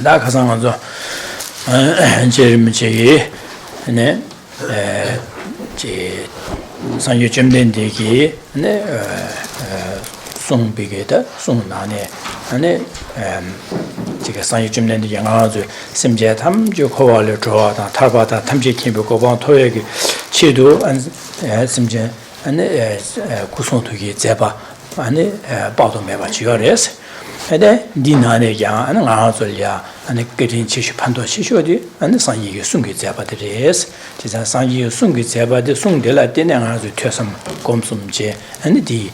다 가상한서 제림지 네 제 상유 점된데기 네 송비게다 송나네 안에 제가 상유 점된데 영화주 심제 탐주 코와를 좋아하다 탈바다 탐지 캠프 고방 토역이 치도 안 심제 안에 구송토기 제바 안에 바도 매바 지어레스 근데 니나네 양 안에 나와서야 안에 그린 지시 판도 시쇼디 안에 상이게 숨게 잡아들레스 제가 상이 숨게 잡아들 숨들라 때는 아주 퇴섬 곰숨제 안에 디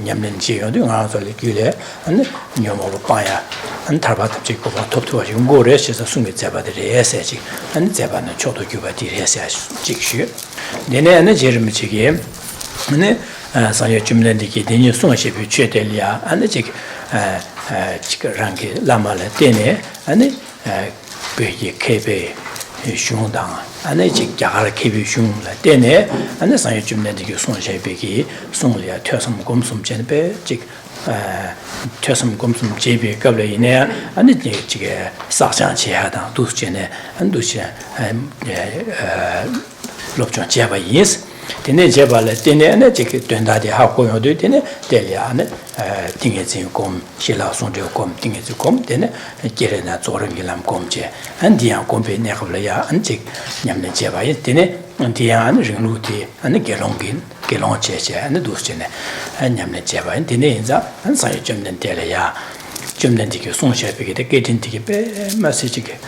냠는지요도 나와서 길에 안에 녀모로 빠야 안 탈바다 찍고 톱토가 지금 고래에서 숨게 잡아들레스 안에 잡아는 초도 규가 디레스 직시 내내 안에 제르미치게 안에 상이 줌는디기 되니 송시 비취될이야 안에 지 지금 랑게 라마를 때네 아니 베게 케베 슝당 아니 지 야갈 케베 슝을 때네 아니 상에 좀 내게 손셔 베기 손이야 퇴섬 검숨 전에 지 퇴섬 검숨 제비 qable이네 아니 지게 사상치하다 두스전에 안두시 롭죠 제바 예스 되네 제발에 되네 안에 지게 된다디 하고 요도 되네 될야네 띵에진 곰 실라송저 곰 띵에지 곰 되네 게레나 조르기람 곰제 안디야 곰베 내가블야 안직 냠네 제바에 되네 안디야 르루티 안에 게롱긴 게롱제제 안에 두스제네 냠네 제바에 되네 인자 안사이 좀는 될야 좀는 디게 송셔베게 게딘디게 베 마시지게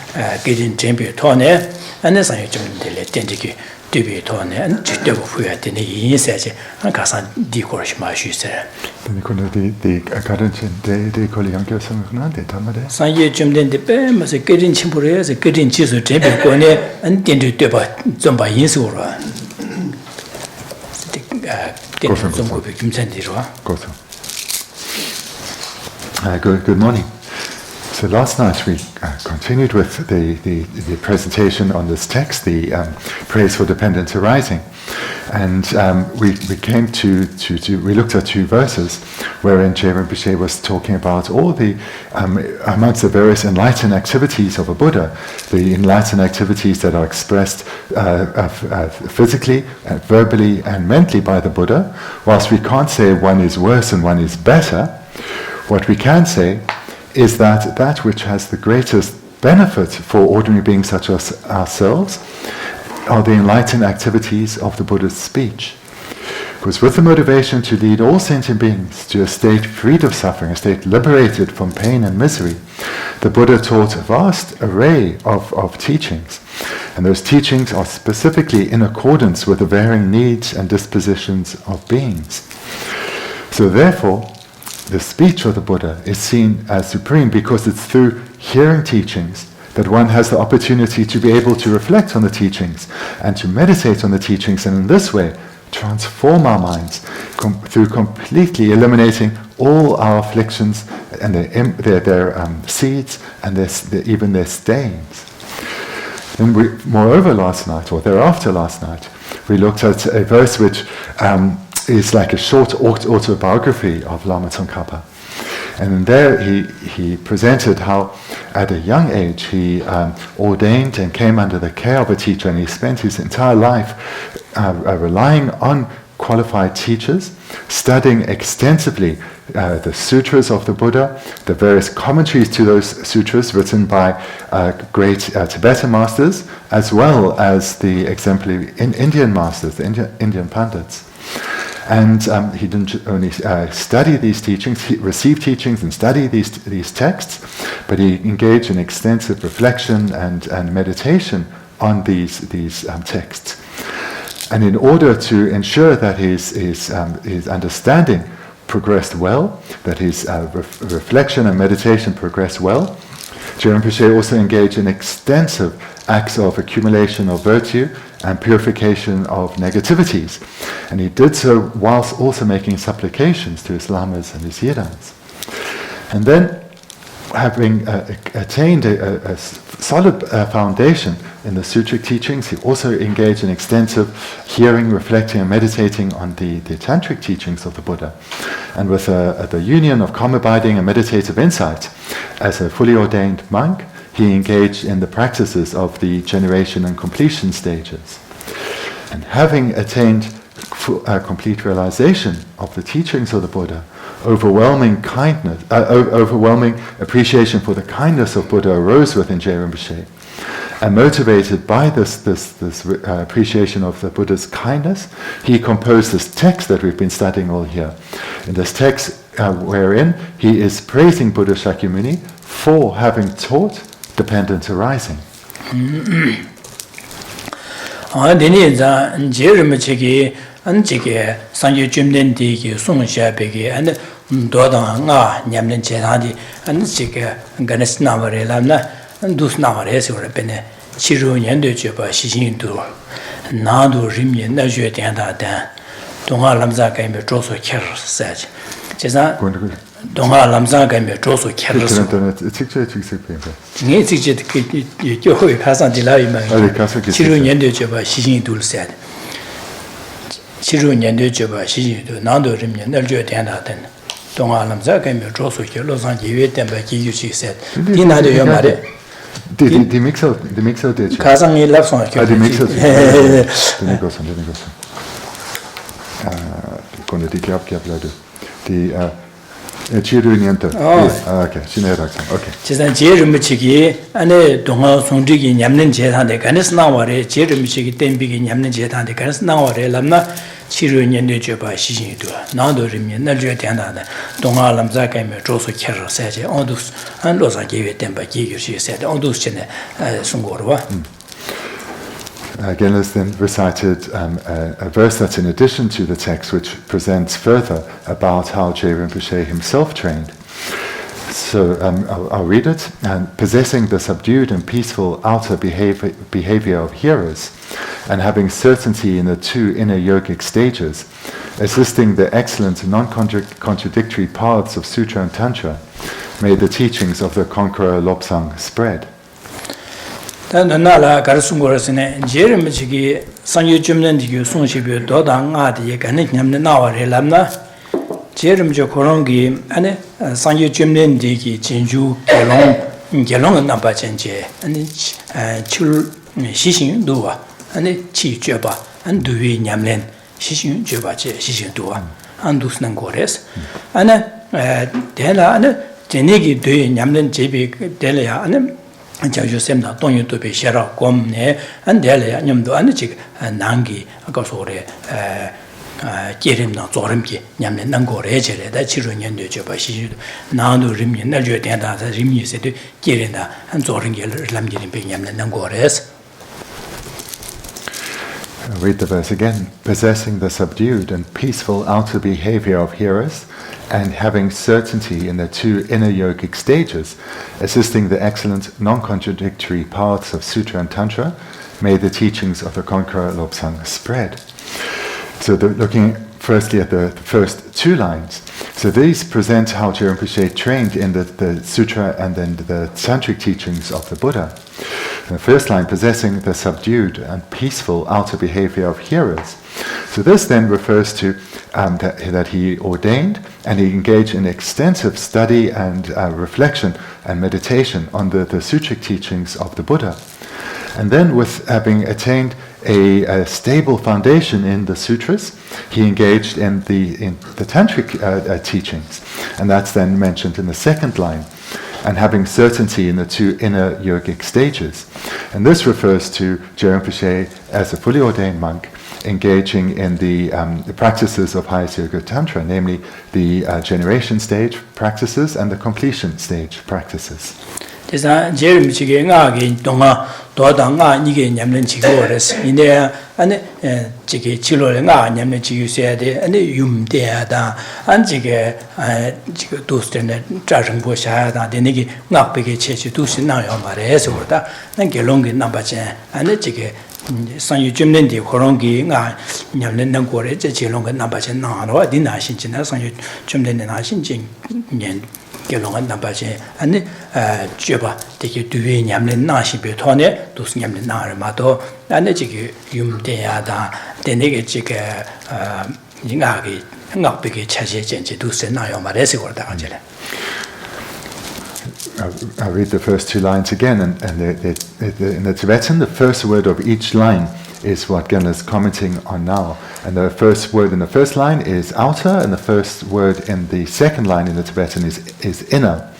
게딘 젬비 토네 안에 사이 좀는 될래 땡지게 되게 돈에 직접 후야 되는 인사지 한 가산 디코르시 마시세 근데 근데 가든진 데 콜리앙께 생각나는데 담아대 산예 좀 된데 빼 무슨 깨진 침부래서 깨진 지수 제비 거네 안 된데 되봐 좀봐 인수로 좀 고백 좀 sendi로 고소 Good morning. So last night we continued with the presentation on this text, the praise for dependent arising, and we came to we looked at two verses wherein Geshe Rinpoche was talking about all the amongst the various enlightened activities of a Buddha, the enlightened activities that are expressed physically, verbally, and mentally by the Buddha. Whilst we can't say one is worse and one is better, what we can say is that which has the greatest benefit for ordinary beings such as ourselves are the enlightened activities of the Buddha's speech. Because with the motivation to lead all sentient beings to a state freed of suffering, a state liberated from pain and misery, the Buddha taught a vast array of teachings. And those teachings are specifically in accordance with the varying needs and dispositions of beings. So therefore, the speech of the Buddha is seen as supreme because it's through hearing teachings that one has the opportunity to be able to reflect on the teachings and to meditate on the teachings, and in this way transform our minds through completely eliminating all our afflictions and their seeds and even their stains. And moreover, last night, or thereafter last night, we looked at a verse which is like a short autobiography of Lama Tsongkhapa. And there he presented how at a young age he ordained and came under the care of a teacher, and he spent his entire life relying on qualified teachers, studying extensively the sutras of the Buddha, the various commentaries to those sutras written by great Tibetan masters, as well as the exemplary Indian masters, the Indian Pandits. And he didn't only study these teachings, he received teachings and study these texts, but he engaged in extensive reflection and meditation on these texts. And in order to ensure that his understanding progressed well, that his reflection and meditation progressed well, Geshe Rinpoche also engaged in extensive acts of accumulation of virtue and purification of negativities. And he did so whilst also making supplications to his lamas and his yidans. And then, having attained a solid foundation in the sutric teachings. He also engaged in extensive hearing, reflecting, and meditating on the tantric teachings of the Buddha. And with the union of calm abiding and meditative insight, as a fully ordained monk, he engaged in the practices of the generation and completion stages. And having attained complete realization of the teachings of the Buddha, overwhelming appreciation for the kindness of Buddha arose within Je Rinpoche. And motivated by this appreciation of the Buddha's kindness, he composed this text that we've been studying all here. In this text, wherein he is praising Buddha Shakyamuni for having taught dependent arising. 안지게 상주 줌된디기 송샤베기 안 도다가 냠는 제한디 안지게 가네스나버레람나 두스나버레스오르베네 치루년도 줘봐 시신도 나도 림이 나줘야 된다다 동아 람자가임에 조소 캐르사지 제가 동아 람자가임에 조소 캐르사 네 직접 그 교회 가서 딜라이만 치루년도 줘봐 시신도를 치료년도 줘봐 시신도 나도 림년 날줘야 된다던 동아람자 가면 조소게 로상 기회 때문에 기유시세 디나도 요 말에 Die Mixer der 가상이 랍송 die Mixer Bendigo Kunde die Leute die 치료년도 okay 신혜락상 okay 지난 제르미치기 안에 동아 송지기 냠는 제한데 간에서 나와래 제르미치기 땜비기 냠는 제한데 간에서 나와래 람나 치료년도 줘봐 시신도 나도 림이 날줘야 된다네 동아 람자가면 조소 캐러세제 온두스 안 로상 기회 땜바 기유시세 온두스 전에 송고르와 Again, is then recited a verse that's in addition to the text, which presents further about how Je Rinpoche himself trained. So I'll read it. And possessing the subdued and peaceful outer behavior of hearers, and having certainty in the two inner yogic stages, assisting the excellent non-contradictory paths of Sutra and Tantra, may the teachings of the conqueror Lobsang spread. 나라 가르송고르스네 제르미치기 상유 줌는디기 송시비 도당아디 간에 냠네 나와레 람나 제르미조 코롱기 안에 상유 줌는디기 진주 결론은 나빠전제 아니 출 시신도와 아니 치죄바 안두위 냠렌 시신 죄바제 시신도와 안두스는 고레스 안에 대라 안에 제네기 되 냠렌 제비 될야 안에 자주sem나 동유도비 셔라 곰네 안델야 냠도 안지 난기 아까소래 게림나 조름기 냠네 난고래 제래다 치료년도 줘봐 시주 나도 림이 날줘야 된다 림이세도 게린다 한 조름기를 람기린 비 냠네 난고래스 Read the verse again. Possessing the subdued and peaceful outer behavior of hearers, and having certainty in the two inner yogic stages, assisting the excellent non-contradictory paths of Sutra and Tantra, may the teachings of the conqueror Lobsang spread. So looking firstly at the first two lines, so these present how Je Rinpoche trained in the Sutra and then the Tantric teachings of the Buddha. The first line, possessing the subdued and peaceful outer behavior of hearers. So this then refers to that he ordained and he engaged in extensive study and reflection and meditation on the sutric teachings of the Buddha. And then with having attained a stable foundation in the sutras, he engaged in the tantric teachings. And that's then mentioned in the second line. And having certainty in the two inner yogic stages. And this refers to Je Rinpoche as a fully ordained monk engaging in the practices of highest yoga tantra, namely the generation stage practices and the completion stage practices. 제가 제일 미치게 나게 동아 도당아 이게 냠는 지고레스 이내 안에 지게 치료를 나 냠는 지유셔야 돼 안에 юм대하다 안지게 지금 도스트네 자정보샤다 되니기 낙백의 체시 도시 나요 말해서 그러다 난 결론이 나빠지 안에 지게 상유 줌는디 그런기 나 냠는 거래 제 결론이 나빠지 나로 어디 나신지나 상유 줌는 나신지 년 gelongan nabaje ani joba teki duwe nyamle na shibe thone dus nyamle na ma do ani jige yumde ya da denege jige ingage ngakbege chaje jenje dus na yo ma rese gorda ganjele. I'll read the first two lines again, and in the Tibetan, the first word of each line is what Genla is commenting on now. And the first word in the first line is outer, and the first word in the second line in the Tibetan is inner.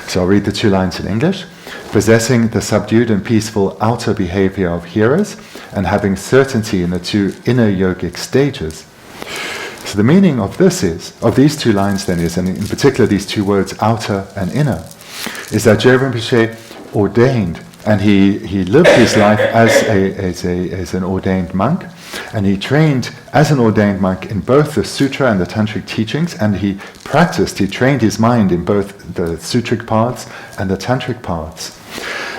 So I'll read the two lines in English. Possessing the subdued and peaceful outer behavior of hearers, and having certainty in the two inner yogic stages. So the meaning of these two lines then is, and in particular these two words, outer and inner, is that Geshe Rinpoche ordained, and he lived his life as an ordained monk, and he trained as an ordained monk in both the sutra and the tantric teachings, and he trained his mind in both the sutric paths and the tantric paths.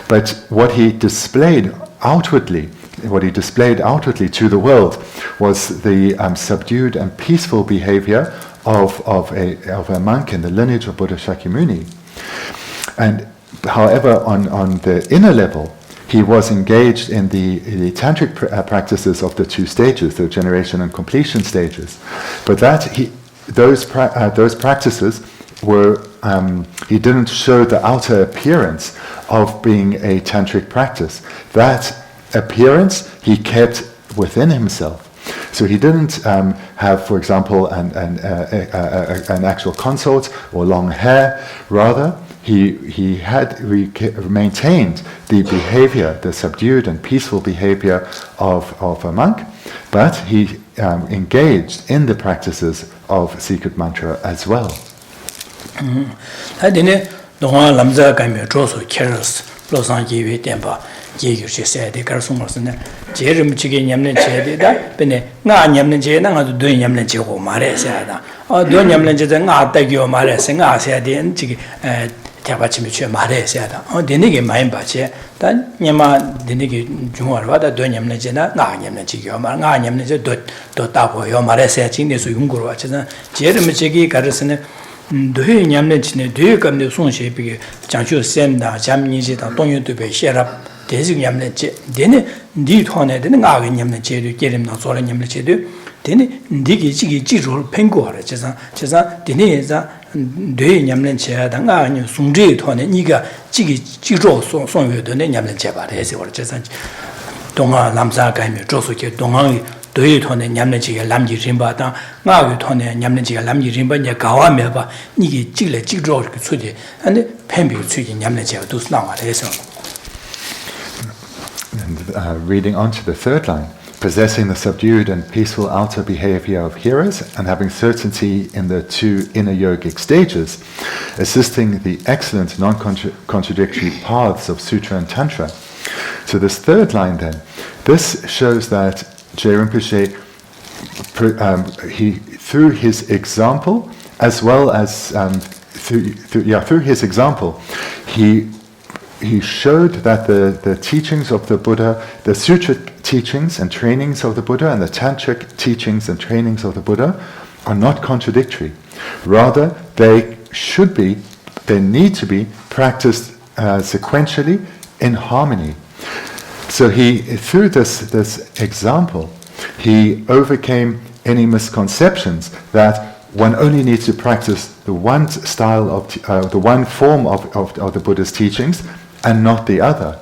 But what he displayed outwardly to the world was the subdued and peaceful behavior of a monk in the lineage of Buddha Shakyamuni. And however, on the inner level, he was engaged in the tantric practices of the two stages, the generation and completion stages. But those practices were, he didn't show the outer appearance of being a tantric practice. That appearance he kept within himself. So he didn't have, for example, an actual consort or long hair. Rather, he maintained the behavior, the subdued and peaceful behavior of a monk, but he engaged in the practices of secret mantra as well. Geshe said the Karsumos Jerum Chicken Yamlin Chedida, Bene, Na Yamlin Jena, doing Yamlin Chico Mare Sada, or doing Yamlin Jena, take your Mare, sing us at the end, Tabachimicha Mare Sada, or Dinigi Maimbache, then Yama Dinigi Jumara, doing Yamlin Jena, Na Yamlin Chico, Na Yamlin Dotapo, your Mare Sachin is Yunguru, Jerum Chigi Karsene. Do you Yamlin, do you come to Sunshi, Janchu Senda, Jamini, Tonyo to be share up. Desing Yamlet, then indeed honor, then Nagan Yamlet, get him not solar Yamlet, then Digi Jiro, Penguar, Chesa, Deneza, doing Yamlet chair, the Nagan, Sunji, Tone, Niga, Jiro, son you don't Yamlet Jabba, as or Chesan Donga, Lamsa, Gaimi, Josuke, Donga, do it on a Yamlet, Lamji Rimba, Nagu Tone, Yamlet, Lamji Rimba, Yakawameba, Nigi, Chile, Jiro, Sudi, and the Pembi Suji Yamlet, do now at Eson. And reading on to the third line, possessing the subdued and peaceful outer behavior of hearers and having certainty in the two inner yogic stages, assisting the excellent non-contradictory paths of Sutra and Tantra. So this third line then, this shows that Geshe Rinpoche, through his example, as well as through his example, he showed that the teachings of the Buddha, the sutric teachings and trainings of the Buddha and the tantric teachings and trainings of the Buddha are not contradictory. Rather, they need to be practiced sequentially in harmony. So through this example, he overcame any misconceptions that one only needs to practice the one style of the one form of the Buddha's teachings and not the other,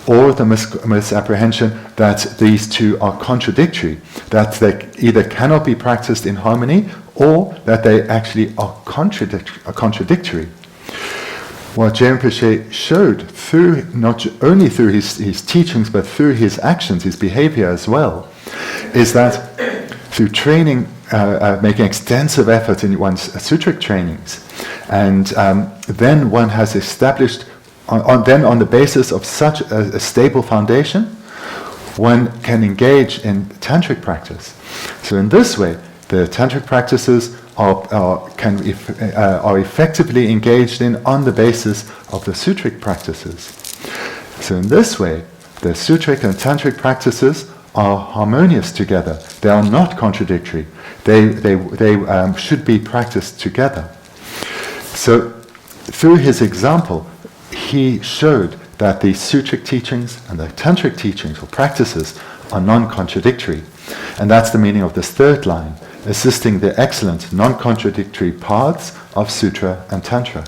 or the misapprehension that these two are contradictory, that they either cannot be practiced in harmony or that they actually are contradictory. What Geshe Rinpoche showed not only through his teachings but through his actions, his behavior as well, is that through training, making extensive effort in one's sutric trainings, and then one has established, on the basis of such a stable foundation, one can engage in tantric practice. So in this way, the tantric practices are effectively engaged in on the basis of the sutric practices. So in this way, the sutric and tantric practices are harmonious together. They are not contradictory. They should be practiced together. So through his example, he showed that the sutric teachings and the tantric teachings or practices are non-contradictory. And that's the meaning of this third line, assisting the excellent non-contradictory paths of sutra and tantra.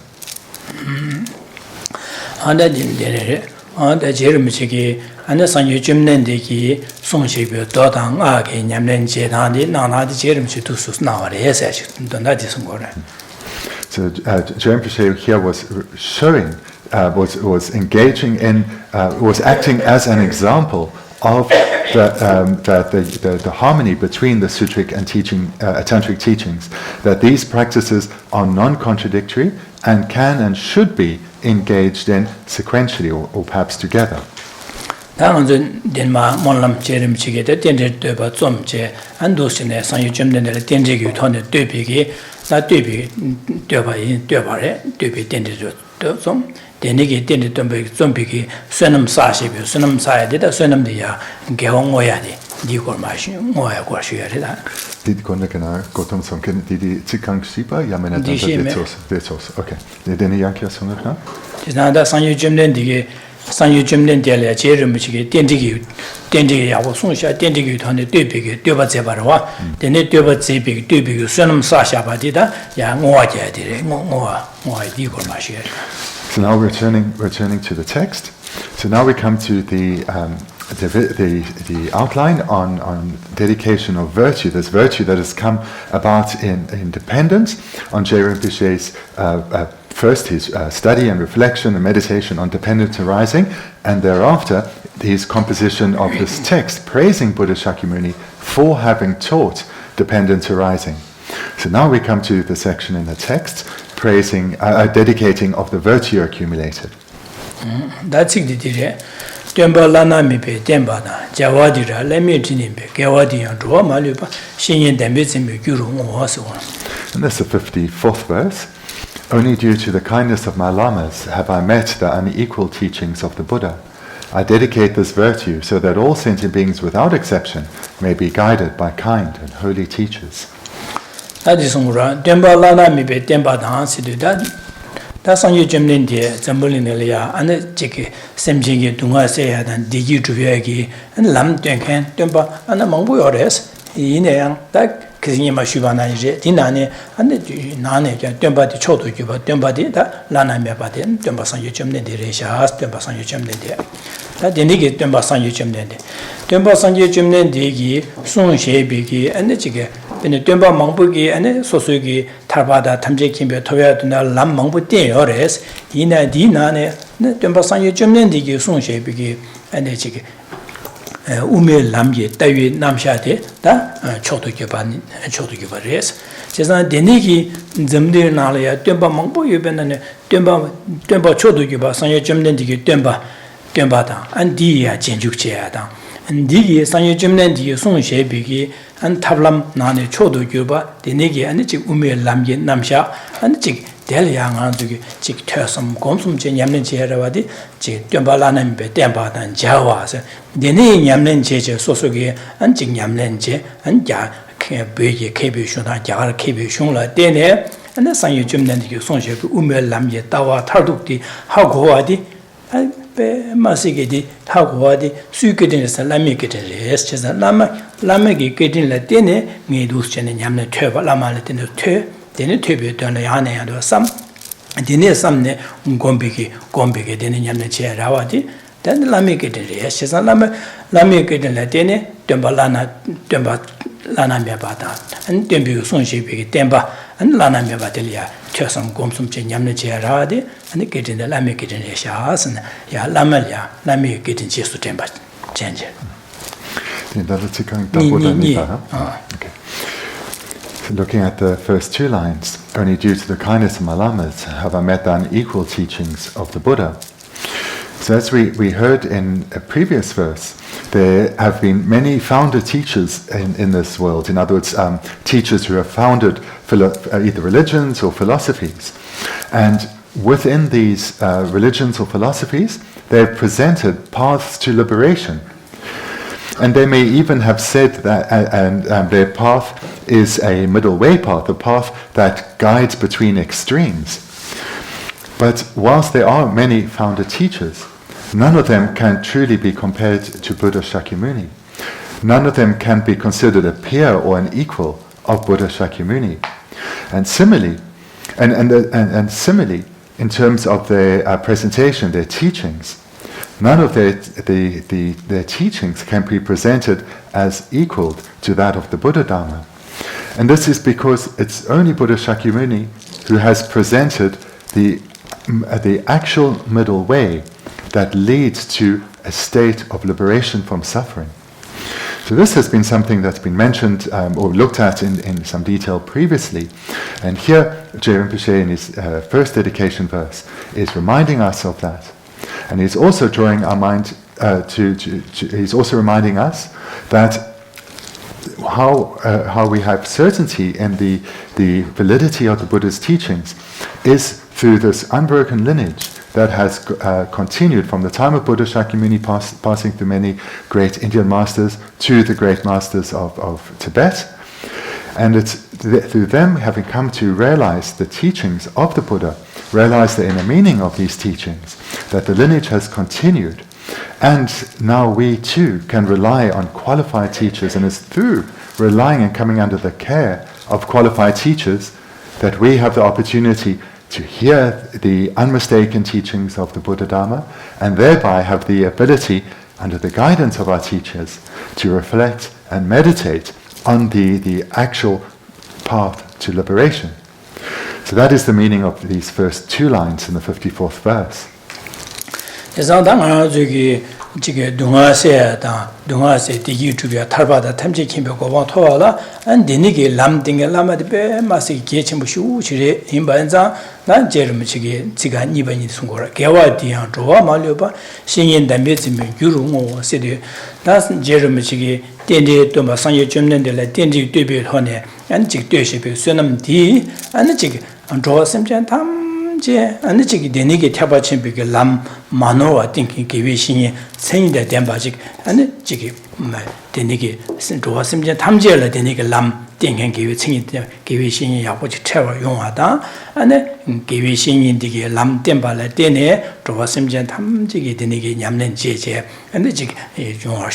So Rinpoche here was showing, was engaging in, was acting as an example of the harmony between the sutric and tantric teachings, that these practices are non-contradictory and can and should be engaged in sequentially or perhaps together. Sanyu Jumden Delia, Jeremichi, Dendig, Yawasuncha, Dendig, Duba Zebarwa, the net Duba Zebig, Dubig, Sunum Sasha Badida, Yangoja, Digo Mashir. So now we're turning to the text. So now we come to the outline on dedication of virtue. This virtue that has come about in dependence on Geshe Rinpoche's first his study and reflection and meditation on dependent arising, and thereafter his composition of this text praising Buddha Shakyamuni for having taught dependent arising. So now we come to the section in the text praising, dedicating of the virtue accumulated. That's it. Temba lana mipe temba na jawadira lemi tinimbe gawadi yang zhuo malupa xinyin dembe zimbe gyuru ngosu. And that's the 54th verse. Only due to the kindness of my lamas have I met the unequal teachings of the Buddha. I dedicate this virtue so that all sentient beings without exception may be guided by kind and holy teachers. That is temba lana mipe temba na sidu da sangye jemlen de zambulin de ya ane jike semjinge dunga se ya dan digi juye gi an lam denken temba ana mangbu yores ine yang da kizini ma shubana je dinane ane nane ja temba de chodo gi ba temba de da lana me ba de temba sangye jemlen de re sha temba sangye jemlen de da denige temba sangye jemlen de temba sangye jemlen de gi sung she bi gi ane jike ene temba mangbugi ane sosugi tarbada tamje kimbe toyaduna lam mangbu deores ina dinane ne temba sangye jomnendigi sungshebi ane chige ume lamye tawi namshade da chodo res 제가 데니기 점들 나라야 땜바 망보 유변에 땜바 초도기 봐 상여 점된디기 땜바다 안디야 진죽제야다 안디기 상여 점된디 송셰비기 안 탑람 나네 초도기 봐 데니기 안에 지 우메 남게 남샤 안에 지 델양한 저기 지 퇴섬 곰숨제 냠는 제라와디 지 땜바라는 베 땜바단 자와서 데니 냠는 제제 소속이 안지 냠는 제 안자 베게 케비숑다 자가 케비숑라 데네 안에 상유 좀는디 송셰부 우멜람예 따와 탈둑디 하고와디 베 마시게디 하고와디 수익게데서 라미게데레스 제자 라마게 게딘라 데네 메두스체네 냠네 퇴바 라마레 데네 퇴 데네 퇴베도나 야네야도 삼 데네 삼네 곰베게 데네 냠네 제라와디 데네 라미게데레스 제자 라미게데라 데네 템발라나 템바 라나메바다 안 템비고 손시비게 템바 안 라나메바델이야 최선 곰숨체 냠네 제라데 아니 게딘데 라메게딘레 샤스나 야 라멜야 라메게딘 제수 템바 젠제 Okay. So looking at the first two lines, only due to the kindness of my lamas have I met the unequal teachings of the Buddha. So as we heard in a previous verse, there have been many founder teachers in this world. In other words, teachers who have founded either religions or philosophies. And within these religions or philosophies, they've presented paths to liberation. And they may even have said that their path is a middle way path, a path that guides between extremes. But whilst there are many founder teachers, none of them can truly be compared to Buddha Shakyamuni. None of them can be considered a peer or an equal of Buddha Shakyamuni. And similarly, in terms of their presentation, their teachings, none of their teachings can be presented as equal to that of the Buddha Dharma. And this is because it's only Buddha Shakyamuni who has presented the actual middle way that leads to a state of liberation from suffering. So this has been something that's been mentioned or looked at in some detail previously. And here, Geshe Rinpoche in his first dedication verse is reminding us of that. And he's also drawing our mind he's also reminding us that how we have certainty in the validity of the Buddha's teachings is through this unbroken lineage that has continued from the time of Buddha Shakyamuni passing through many great Indian masters to the great masters of Tibet. And it's through them having come to realize the teachings of the Buddha, realize the inner meaning of these teachings, that the lineage has continued. And now we too can rely on qualified teachers, and it's through relying and coming under the care of qualified teachers that we have the opportunity to hear the unmistaken teachings of the Buddha Dharma, and thereby have the ability, under the guidance of our teachers, to reflect and meditate on the actual path to liberation. So that is the meaning of these first two lines in the 54th verse. 지게 동아세다 동아세 디기 주비아 탈바다 탐지 김벽 고방 토와라 안 디니게 람딩게 라마데 베 마시 게침부 슈우치레 임반자 난 제르미 지게 지가 니바니 송고라 개와디양 조와 말려바 신인 담베지미 유루모 세데 나스 제르미 지게 덴데 또마 상예 좀는데라 덴지 되비 허네 안직 되시비 쇠남디 안 지게 조와 심전 탐 아니 지기 되니게 태바친 비게 람 마노와 띵킹 기회신이 생인데 된바직 아니 지기 말 되니게 신조와 심제 탐지를 되니게 람 띵킹 기회 생인 기회신이 야고지 채워 용하다 아니 기회신이 되게 람 된발에 되네 조와 심제 탐지게 되니게 냠는 제제 아니 지기 용어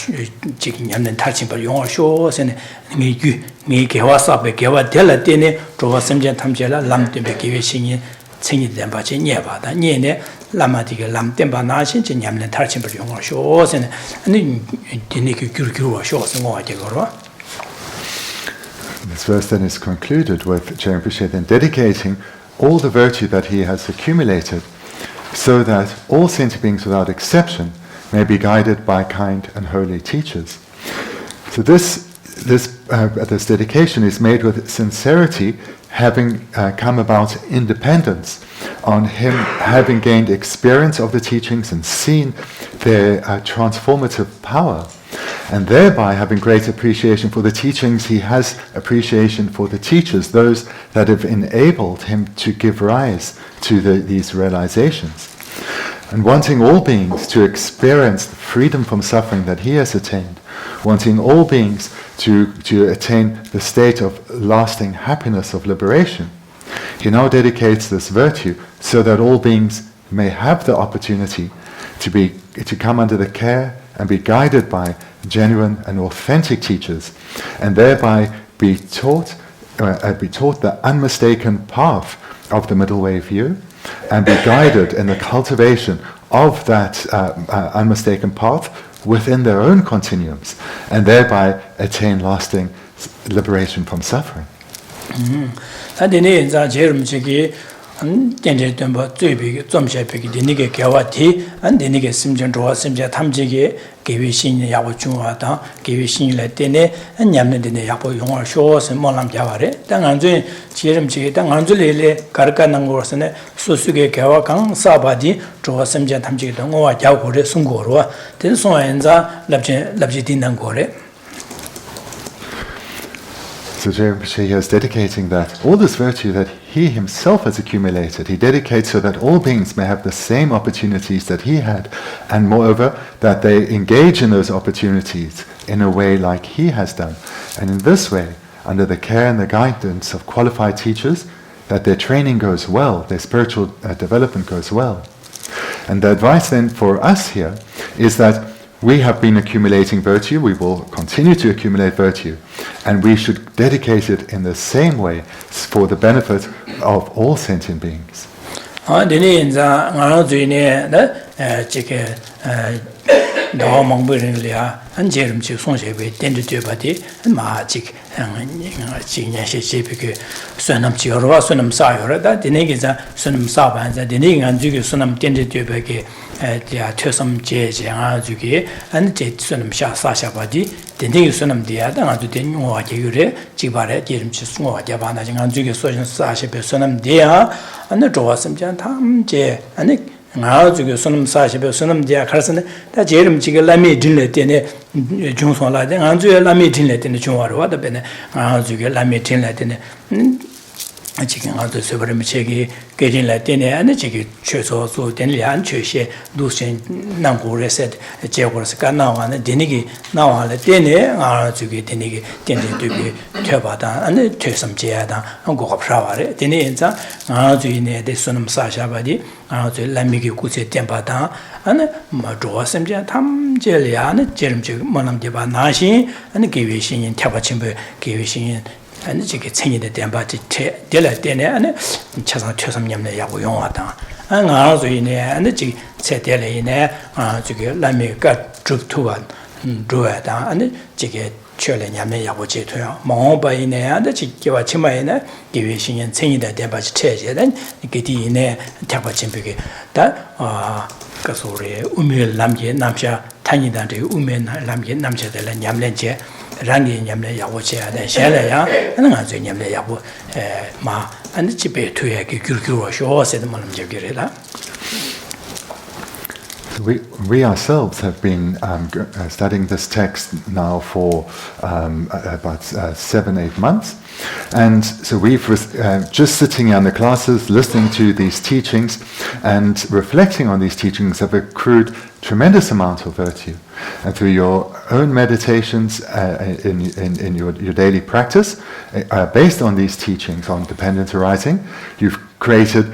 지기 냠는 탈침바 용어 쇼선에 니 개와사베 개와 될라 되네 조와 심제 탐지라 람 되게 기회신이 생이 된 바지 녀바다 녀네 라마디게 람템바 나신 냠네 탈침을 용어 쇼선 아니 디니게 규규와 쇼선 거하게 걸어. This verse then is concluded with Geshe Rinpoche then dedicating all the virtue that he has accumulated so that all sentient beings without exception may be guided by kind and holy teachers. So this dedication is made with sincerity, having come about independence, on him having gained experience of the teachings and seen their transformative power, and thereby having great appreciation for the teachings. He has appreciation for the teachers, those that have enabled him to give rise to these realizations. And wanting all beings to experience the freedom from suffering that he has attained, wanting all beings to attain the state of lasting happiness of liberation, he now dedicates this virtue so that all beings may have the opportunity to come under the care and be guided by genuine and authentic teachers, and thereby be taught the unmistaken path of the middle way view, and be guided in the cultivation of that unmistaken path within their own continuums, and thereby attain lasting liberation from suffering. 덴제 덴바 쯔비 좀샤비기 데니게 개와티 안 데니게 심전 조와 심자 탐지게 개위신이 야고 중하다 개위신이래 데네 냠네 데네 야고 용어 쇼스 몰람 자바레 당안주 지름지게 당안주레레 가르카는 거스네 수수게 개와 강 사바디 조와 심자 탐지게 동어와 자고레 숨고로 된소엔자 랍지 딘난 거레. So Geshe Rinpoche is dedicating that all this virtue that he himself has accumulated, he dedicates so that all beings may have the same opportunities that he had, and moreover, that they engage in those opportunities in a way like he has done. And in this way, under the care and the guidance of qualified teachers, that their training goes well, their spiritual development goes well. And the advice then for us here is that we have been accumulating virtue, we will continue to accumulate virtue, and we should dedicate it in the same way for the benefit of all sentient beings. Đó mong bữa nay là anh chị em chịu sống sẽ về đến được chưa vậy mà chị nhà sẽ bị cái xuân năm chiều rồi xuân năm sau rồi đó thì này cái giờ xuân năm sau bạn giờ thì này anh chú cái xuân năm đến được chưa vậy cái thì thuê sắm chế anh chú cái anh chị xuân năm sau sau vậy thì này cái xuân năm đi đó anh chú đến ngồi cái rồi chỉ bảo đấy chị em chịu ngồi cái bạn là anh chú cái xuân sau sẽ bị xuân năm đi anh nó xem chẳng tham chế anh ngā zhūgī sunam sāshibī sunam dhiyā kharasana tā jērim chīgī lāmi dhīnlē tēne jōngsōng lā tēne ngā zhūgī lāmi dhīnlē tēne jōngwā rūwa tā pēne ngā zhūgī lāmi dhīnlē tēne chīgī ngā zhūgī sūparimi chīgī gērīnlē tēne āni chīgī chū sō sū tēne lī āni chū shē dūshīn nānggū rē sēt jē gu rā sā kā nā wā nā tēne kī nā wā lā tēne ngā zhūgī tēne kī tēne tūgī tē bā tā āni tē sam jē yā tā ngō gōp shā wā rē tēne yīn tsā ngā zhūgī nē tē sunam sāshā bā dī Lami Kutse Tempata, and Madroa Semja Tam Jelia, Jerem Monam Deba Nashi, and Givishin in Tabachimbe, Givishin, and Jiki the Dembati Dela Dene, and Chasam Chasam Yamne Yabuata. And also in there, and the Jig set Dele in there, Lami got droop to one, drew it down, and Jigget. Chölen yame yabu che tuyo mōngō pa ine ānda chī kiwa chima ine kiwi shīngian cēngi da dēmba chī chē chē dan kiti ine thakpa chīmpi ki da kaso re ume lamye namsha tanyi dan re ume lamye namsha dala nyamlen che rangi nyamlen yabu che āda shēla ya ānda ngā zui nyamlen yabu ma ānda chī pe tuya ki gyur gyur wa shō se dama lam jab gyur da. We ourselves have been studying this text now for about 7-8 months, and so we've just sitting in the classes, listening to these teachings and reflecting on these teachings have accrued tremendous amount of virtue. And through your own meditations in your daily practice, based on these teachings on dependent arising, you've created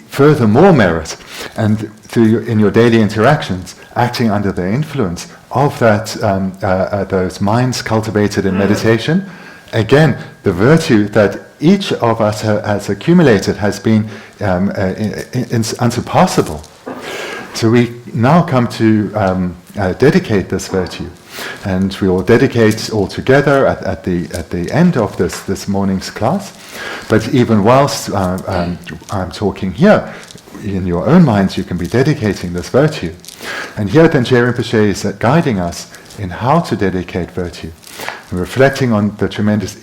further more merit, and in your daily interactions, acting under the influence of those minds cultivated in meditation, again, the virtue that each of us has accumulated has been unsurpassable. So we now come to dedicate this virtue, and we will dedicate all together at the end of this morning's class. But even whilst I'm talking here, in your own minds you can be dedicating this virtue. And here Tenche Rinpoche is guiding us in how to dedicate virtue, and reflecting on the tremendous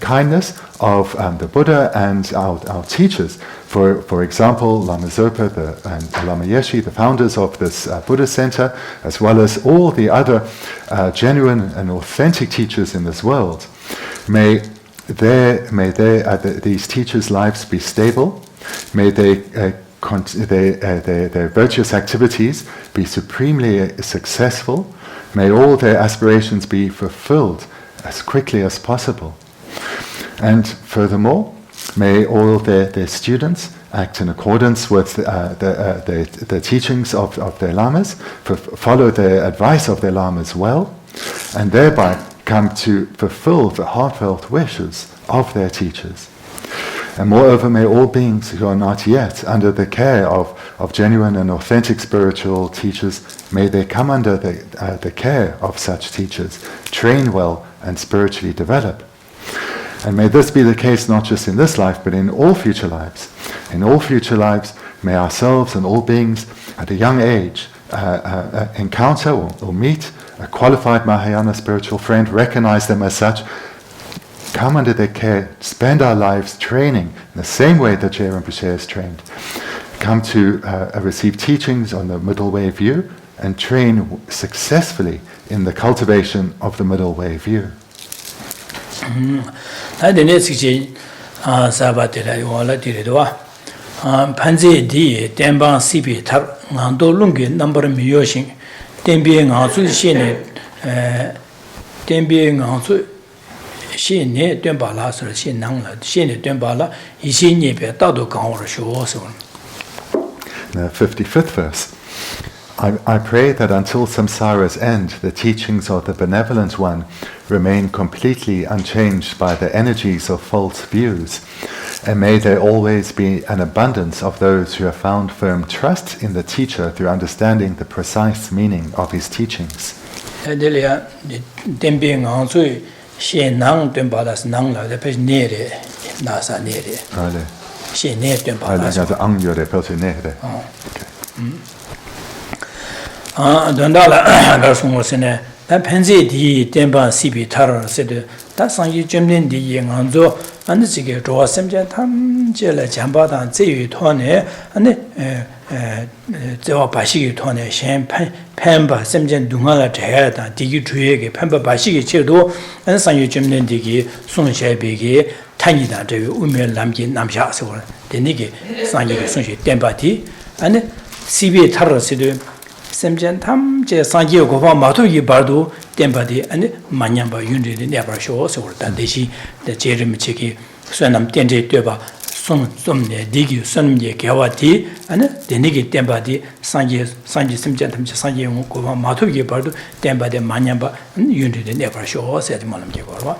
kindness of the Buddha and our teachers. For example, Lama Zopa and Lama Yeshe, the founders of this Buddhist center, as well as all the other genuine and authentic teachers in this world. May these teachers' lives be stable. May their virtuous activities be supremely successful. May all their aspirations be fulfilled as quickly as possible. And furthermore, may all their students act in accordance with the teachings of their lamas, follow the advice of their lamas well, and thereby come to fulfill the heartfelt wishes of their teachers. And moreover, may all beings who are not yet under the care of genuine and authentic spiritual teachers, may they come under the care of such teachers, train well and spiritually develop. And may this be the case not just in this life, but in all future lives. In all future lives, may ourselves and all beings at a young age encounter or meet a qualified Mahayana spiritual friend, recognize them as such, come under their care, spend our lives training in the same way that Geshe Rinpoche is trained, come to receive teachings on the middle way view, and train successfully in the cultivation of the middle way view. Panzi di tenbang sipi tar ngando lungi number miyoshin tenbi ngangsu shene tenbi ngangsu she ne Dumbala, so she Nangla, she ne Dumbala, she never Tado Gang or show also. The 55th verse. I pray that until samsara's end, the teachings of the Benevolent One remain completely unchanged by the energies of false views, and may there always be an abundance of those who have found firm trust in the teacher through understanding the precise meaning of his teachings. Dondala Garsumosene, that Penzi di Demba Sibi Tarar said, that Sangi Jimlin di Yanganzo, and the Ziggy draw Semja Tam Jella Jambada and Zeyu Tone, and the Bashi Tone, Shem Pemba, Semjan Dungala Tehead, and Digi Truege, Pemba Bashi Chedo, and Sangi Jimlin Digi, Sun Shabigi, Tiny that Umel Lamki Namsha, the Nigi, Sangi Sunshi Dembati, and Sibi Tarar said. Semjan Tam Je Sangi Gova Matu Bardo, Dembadi, and Manyamba Unity never shows or that they see the Jeremy Chiki, Sunam Tenje Deba, Sumne Digi, Sunye Gawati, and the Nigi Dembadi, Sangi Semjan Tam Sangi Gova Matu Bardo, Dembadi Manyamba, and Unity never shows, said Manam Gigorva.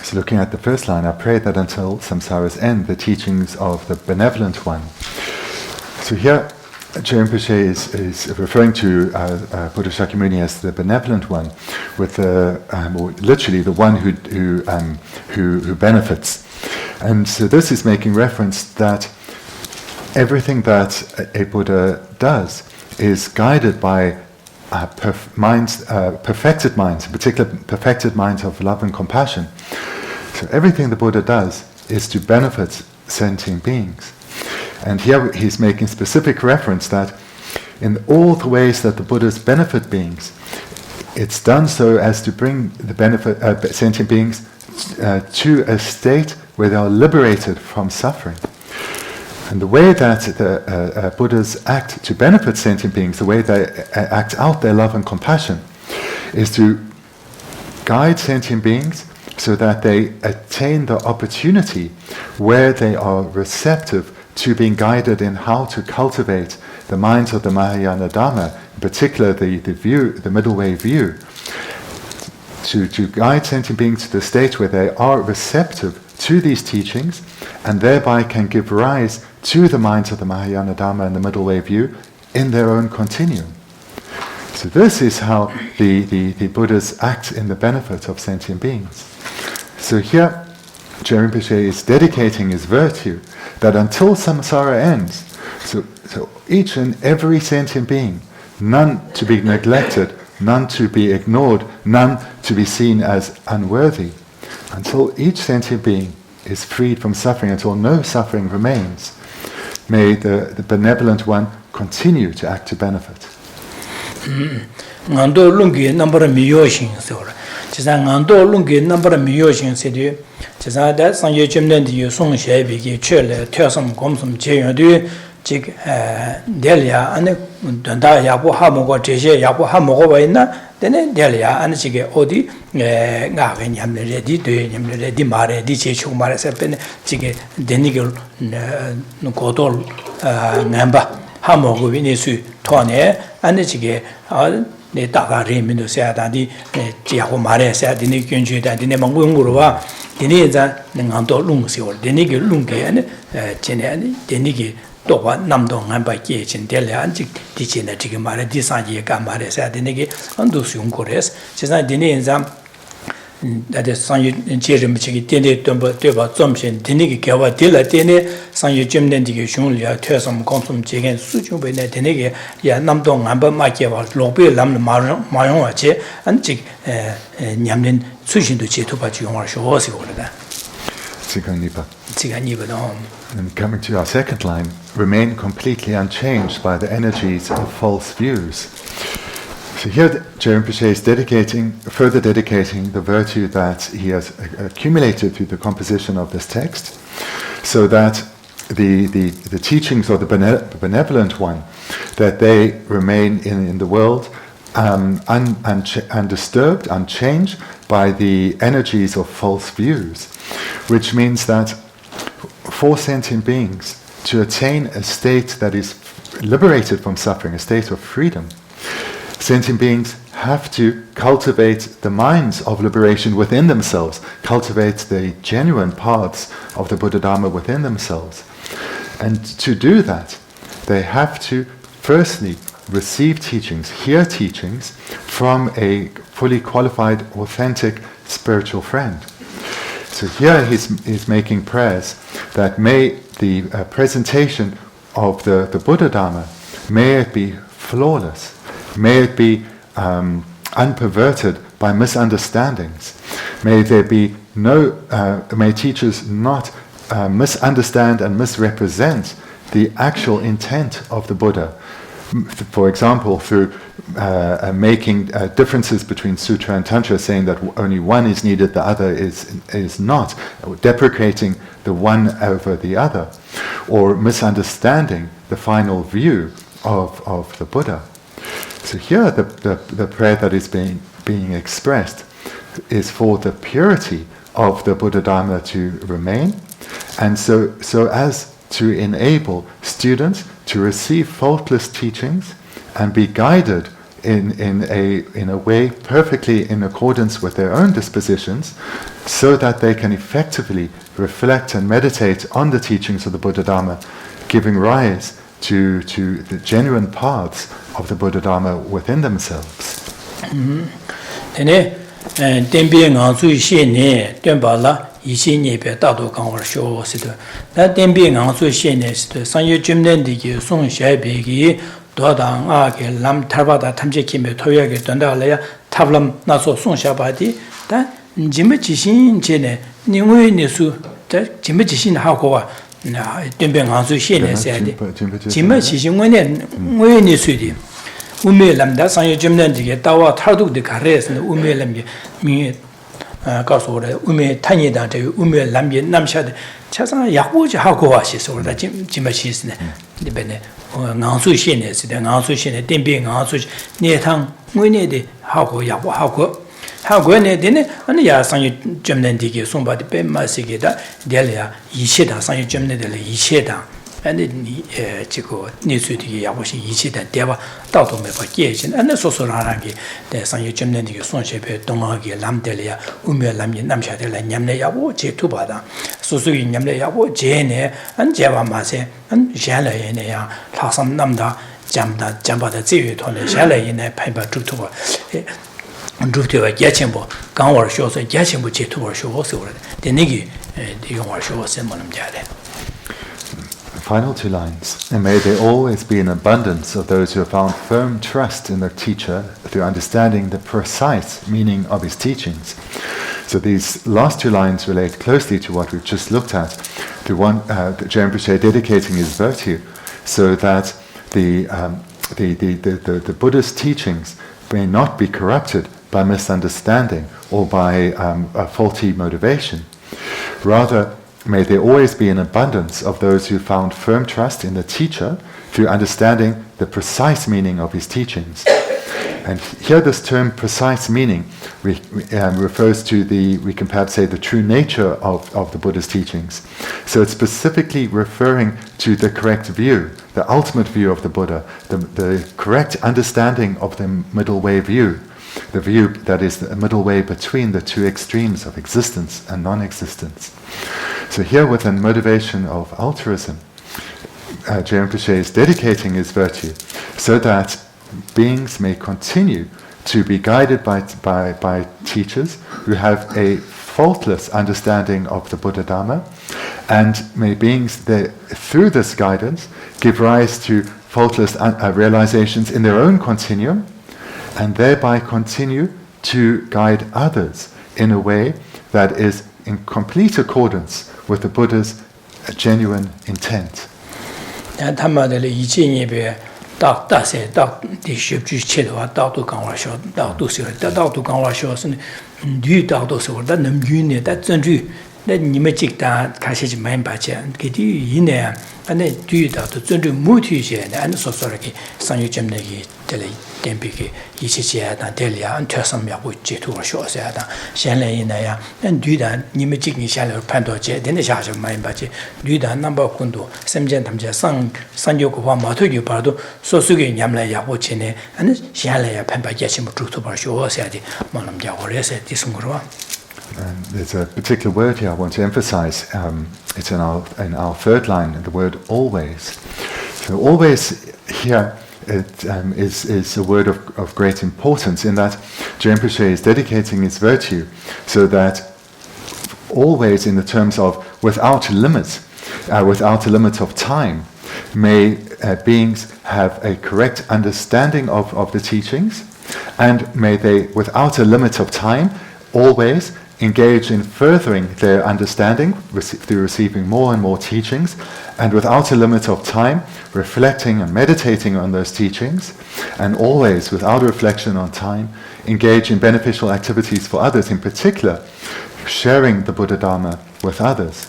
So looking at the first line, I pray that until samsara's end, the teachings of the Benevolent One. So here, Rinpoche is referring to Buddha Shakyamuni as the Benevolent One, with or literally the one who benefits. And so this is making reference that everything that a Buddha does is guided by perfected minds, in particular perfected minds of love and compassion. So everything the Buddha does is to benefit sentient beings. And here he's making specific reference that in all the ways that the Buddhas benefit beings, it's done so as to bring the benefit sentient beings to a state where they are liberated from suffering. And the way that the Buddhas act to benefit sentient beings, the way they act out their love and compassion, is to guide sentient beings so that they attain the opportunity where they are receptive to being guided in how to cultivate the minds of the Mahayana Dharma, in particular the middle way view, to guide sentient beings to the state where they are receptive to these teachings and thereby can give rise to the minds of the Mahayana Dharma and the middle way view in their own continuum. So this is how the Buddhas act in the benefit of sentient beings. So here, Rinpoche is dedicating his virtue that until samsara ends, so each and every sentient being, none to be neglected, none to be ignored, none to be seen as unworthy, until each sentient being is freed from suffering, until no suffering remains, may the Benevolent One continue to act to benefit. Ngando lungi number miyoshin sora. Chisa ngando lungi number miyoshin sedu. Chisa da sangye chimden di song shebi ki chele tyasam komsum cheyon du chik delia ane danda yabu hamogo jeshe yabu hamogo wa ina dene delia ane chike odi nga ge nyamle redi de nyamle redi mare di che chu mare se pene chike denigel godol ngamba hamogo wini su toane ane chike ne daga remindu se adandi jiago mare se adini gyunju da dine mangungurwa dine za ngando lung se or dine ge lung ge ane chene ane dine ge doba namdo ngamba ge chen dele anjik di chene chige mare di sanji ga mare se adine ge andu sung kores chesa dine za that is Sanyu Jerim Chiki Dene Deba Zomshin, Denigi Gawa Dilla Dene, Sanyu Jimdendigi Shunlia, Tersum Consum Chicken, Suju Bene Denegi, Ya Namdong Amba Makiava, Lobe Lam Mayon, and Chik Nyamlin Sushin to Chitupachi or Shosi order. And coming to our second line, remain completely unchanged by the energies of false views. So here, Rinpoche is further dedicating the virtue that he has accumulated through the composition of this text, so that the teachings of the Benevolent One, that they remain in the world undisturbed, unchanged by the energies of false views, which means that for sentient beings to attain a state that is liberated from suffering, a state of freedom, sentient beings have to cultivate the minds of liberation within themselves, cultivate the genuine paths of the Buddha Dharma within themselves. And to do that, they have to firstly receive teachings, hear teachings from a fully qualified, authentic spiritual friend. So here he's making prayers that may the presentation of the Buddha Dharma, may it be flawless, may it be unperverted by misunderstandings. May there be may teachers not misunderstand and misrepresent the actual intent of the Buddha. For example, through making differences between Sutra and Tantra, saying that only one is needed, the other is not, deprecating the one over the other, or misunderstanding the final view of the Buddha. So here the prayer that is being expressed is for the purity of the Buddha Dharma to remain, and so as to enable students to receive faultless teachings and be guided in a way perfectly in accordance with their own dispositions, so that they can effectively reflect and meditate on the teachings of the Buddha Dharma, giving rise to the genuine paths of the Buddha Dharma within themselves. 도당 아게 람 타바다 탐제키메 토야게 don다래야 탑람 나서 송샤바디 다 짐메 지신 제네 닝외니수 다 짐메 지신 하고와 나 덴뱅 안수 시에네세데 짐메 지신 원에 외니수디 우메람다 상여 점난디게 따와 타도데 가레스는 우메람게 미 가서래 우메 타니다 저 우메람게 남샤데 차상 약보지 하고 와시서다 짐메 시스네 디베네 ngāngsū shēne sīdē, ngāngsū shēne, tēmbē ngāngsū shēne, tāng ngui nē dē hāgu yāgu hāgu. Hāgu nē dē nē, anē yā sāngyū jomnēn dē kē sōmbā dē bē mā sī kē dā, dē lē yā yīshē dā, sāngyū jomnēn dē lē yīshē dā. Anē jī kō nē sū dē kē yāgu shē yīshē dā, dē bā dā tō mē bā kē shēne, anē sō sō rā rā kē, dē sāngyū jomnēn dē kē sōng shē bē dōngā kē lām dē lē yā, umē lām yī nām shā dē lē nyam lē yāgu jē tū bā dā. 소소이 냠래 야고 제네 안 제바 마세 안 샬래네 타삼 남다 잠바다 제외 돈에 샬래네 파이바 주투고 주투가 야침보 강월 쇼서 야침보 제투고 쇼서 그래 되네기 이용월 쇼서 뭐는 자래. Final two lines. And may there always be an abundance of those who have found firm trust in their teacher through understanding the precise meaning of his teachings. So these last two lines relate closely to what we've just looked at. The one, Geshe Rinpoche dedicating his virtue, so that the Buddha's teachings may not be corrupted by misunderstanding or by a faulty motivation. Rather, may there always be an abundance of those who found firm trust in the teacher through understanding the precise meaning of his teachings. And here this term precise meaning refers to we can perhaps say the true nature of the Buddha's teachings. So it's specifically referring to the correct view, the ultimate view of the Buddha, the correct understanding of the middle way view, the view that is the middle way between the two extremes of existence and non-existence. So here with a motivation of altruism, Geshe Rinpoche is dedicating his virtue so that beings may continue to be guided by teachers who have a faultless understanding of the Buddha Dharma, and may beings through this guidance give rise to faultless realizations in their own continuum, and thereby continue to guide others in a way that is in complete accordance with the Buddha's genuine intent. 딱 다세 딱 디십주 체도와 딱도 강화쇼 딱도 세 딱도 강화쇼는 뒤 딱도 세월다 넘규네 다 전주 내 니메직다 가시지 많이 받지. 그디 이내 안에 뒤다도 전주 무티제 안에 소소하게 상유점내기 될 템비게 이치지야다 될야 안퇴섬하고 제도로 쇼서야다. 현래이나야 난 뒤다 니메직이 샤를 판도제 되는 샤서 많이 받지. 뒤다 넘버 군도 sem전 탐제 상교고와 마토기 봐도 소수게 냠라야고 지네 안에 현래야 판바게 심부 주토버 쇼서야지. 말음자 오래서 디스무로 And there's a particular word here I want to emphasize. It's in our third line, the word always. So always here is a word of great importance in that Rinpoche is dedicating his virtue so that always in the terms of without a limit of time, may beings have a correct understanding of the teachings, and may they, without a limit of time, always engage in furthering their understanding through receiving more and more teachings, and without a limit of time, reflecting and meditating on those teachings, and always, without a reflection on time, engage in beneficial activities for others, in particular, sharing the Buddha Dharma with others.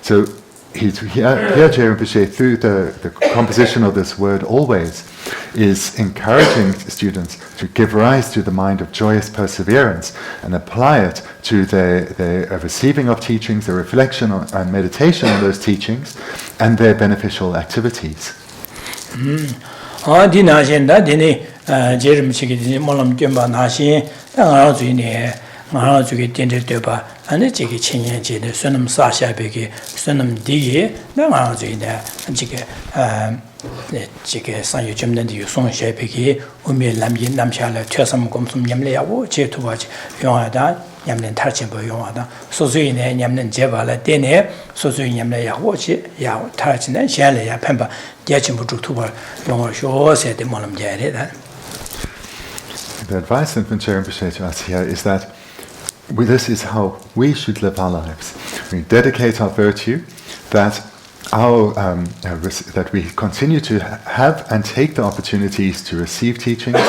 So here Geshe Rinpoche, through the composition of this word always, is encouraging students to give rise to the mind of joyous perseverance and apply it to the receiving of teachings, the reflection and meditation on those teachings, and their beneficial activities. 아니 지기 친년지의 선음 사샤베기 선음 디에 내가 저희네 지게 지게 상유 점는데 유송샤베기 우미 남긴 남샤를 퇴섬 검숨 냠래야고 제투바지 용하다 냠는 탈침보 용하다 소수인의 냠는 제발에 되네 소수인 냠래야고 야 탈치는 샤래야 펜바 대침부 주투바 용어 쇼세데 몰음제래다. The advice that Rinpoche to us here is that this is how we should live our lives. We dedicate our virtue, that that we continue to have and take the opportunities to receive teachings.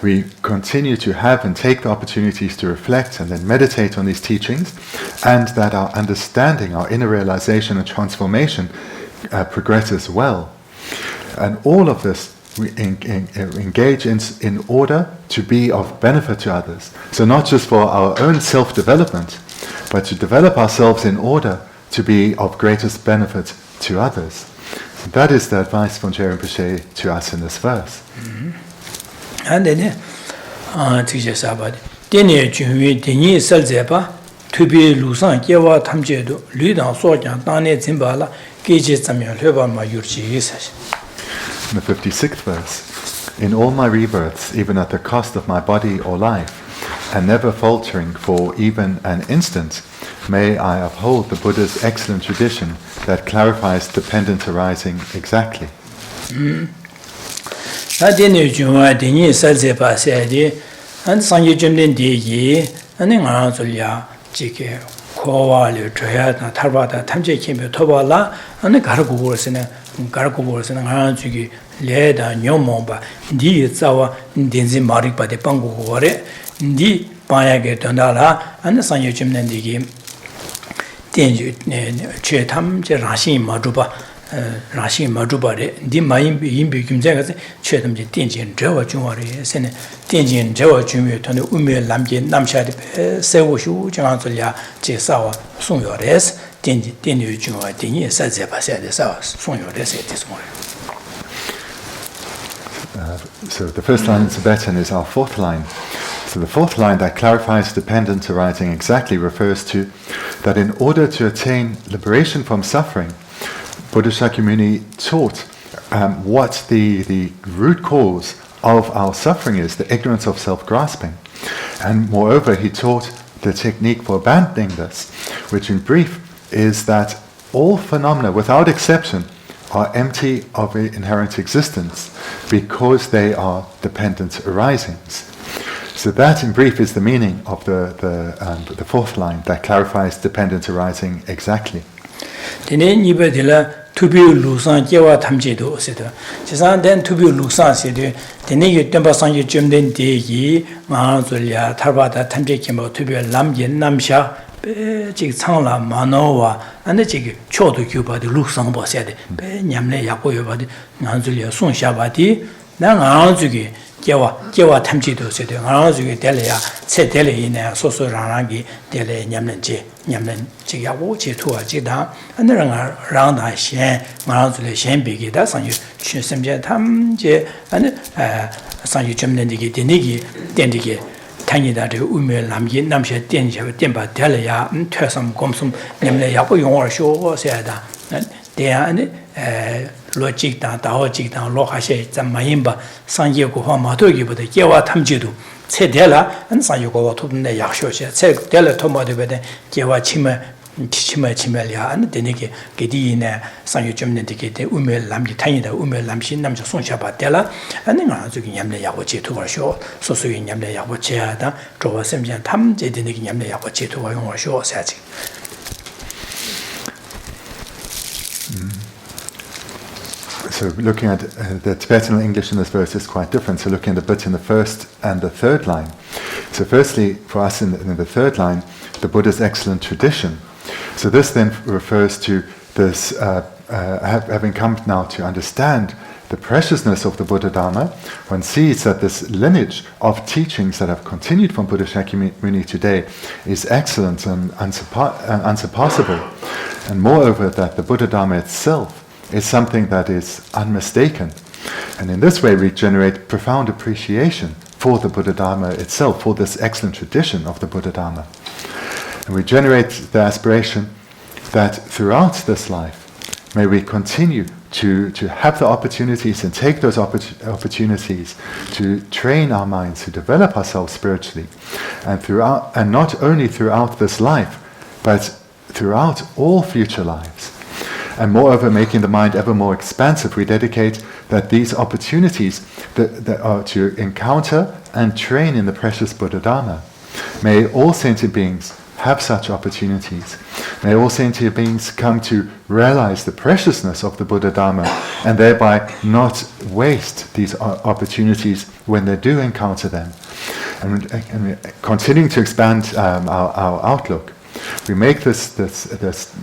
We continue to have and take the opportunities to reflect and then meditate on these teachings, and that our understanding, our inner realization and transformation progresses well. And all of this we engage in order to be of benefit to others. So not just for our own self-development, but to develop ourselves in order to be of greatest benefit to others. And that is the advice from Geshe Rinpoche to us in this verse. And then, Tubi Lobsang Dorje Ludang Sogyang Dane Zimbala Geshe Tsamyang Lhöba Ma Yurchi Yisash. In the 56th verse, in all my rebirths, even at the cost of my body or life, and never faltering for even an instant, may I uphold the Buddha's excellent tradition that clarifies dependent arising exactly. Leda nyomomba ndi tsawa ndenzi marikpa de pangu gore ndi payage tondala an sanye chimnendigi tenju che tamje rashin maduba re ndi mayimbi yimbi kimjenga che tamje tenjin jewa chungware sene tenjin jewa chumye tonde ume lamje namshade sewo shu jangansolya je sawa songyores tenji tenju chungwa tenyi saze pasade sawa songyores etismore. So the first line in Tibetan is our fourth line. So the fourth line that clarifies dependent arising exactly refers to that in order to attain liberation from suffering, Buddha Shakyamuni taught what the root cause of our suffering is, the ignorance of self-grasping. And moreover, he taught the technique for abandoning this, which in brief is that all phenomena, without exception, are empty of inherent existence because they are dependent arisings. So that, in brief, is the meaning of the fourth line that clarifies dependent arising exactly. Tubi Lobsang Jewa Tamjedo Sida. Jisan then Tubi Lobsang Sida, the Nigger Tempasang Jumden Degi, Mahanzulia, Tarbata Tamje Kimbo, Tubi Lamjen Namsha, 지 창라 마노와 안에 지 초도 규바디 룩상보 세데 냠내 약고여바디 난줄이야 송샤바디 나가주기 개와 탐지도 세데 나가주기 될래야 체 될래이네 소소랑랑기 될래 냠는지 지야고 지투아 지다 안들랑 랑다 셴 나가줄래 셴비기다 상유 취심제 탐제 안에 상유 점는디기 되니기 된디기 tangida를 우면 남기 남셔 된셔 된바 될래야 퇴섬 검숨 님래 야고 용어 쇼고세다 대안에 로직다 다오직다 로하셰 잠마임바 상예고 마도기보다 개와 탐지도 체델라 안상예고 토분의 약쇼셰 체델라 토마데베데 개와 치매야 안 되니게 게디네 상유 점는디게 우면 남기 tangi다 우면 남신 남자 송샤바텔라 아니가 저기 냠래 야고 제토가쇼 소소이 냠래 야고 제하다 조와semjan 탐제되는 냠래 야고 제토가 용어쇼 사지. So looking at the Tibetan English in this verse is quite different. So looking at the bit in the first and the third line. So firstly, for us in the third line, the Buddha's excellent tradition. So this then refers to this having come now to understand the preciousness of the Buddha Dharma. One sees that this lineage of teachings that have continued from Buddha Shakyamuni today is excellent and unsurpassable. And moreover, that the Buddha Dharma itself is something that is unmistaken. And in this way we generate profound appreciation for the Buddha Dharma itself, for this excellent tradition of the Buddha Dharma. And we generate the aspiration that throughout this life, may we continue to have the opportunities and take those opportunities to train our minds, to develop ourselves spiritually, and not only throughout this life, but throughout all future lives. And moreover, making the mind ever more expansive, we dedicate that these opportunities that are to encounter and train in the precious Buddha Dharma. May all sentient beings have such opportunities. May all sentient beings come to realize the preciousness of the Buddha Dharma and thereby not waste these opportunities when they do encounter them. And continuing to expand our outlook, we make this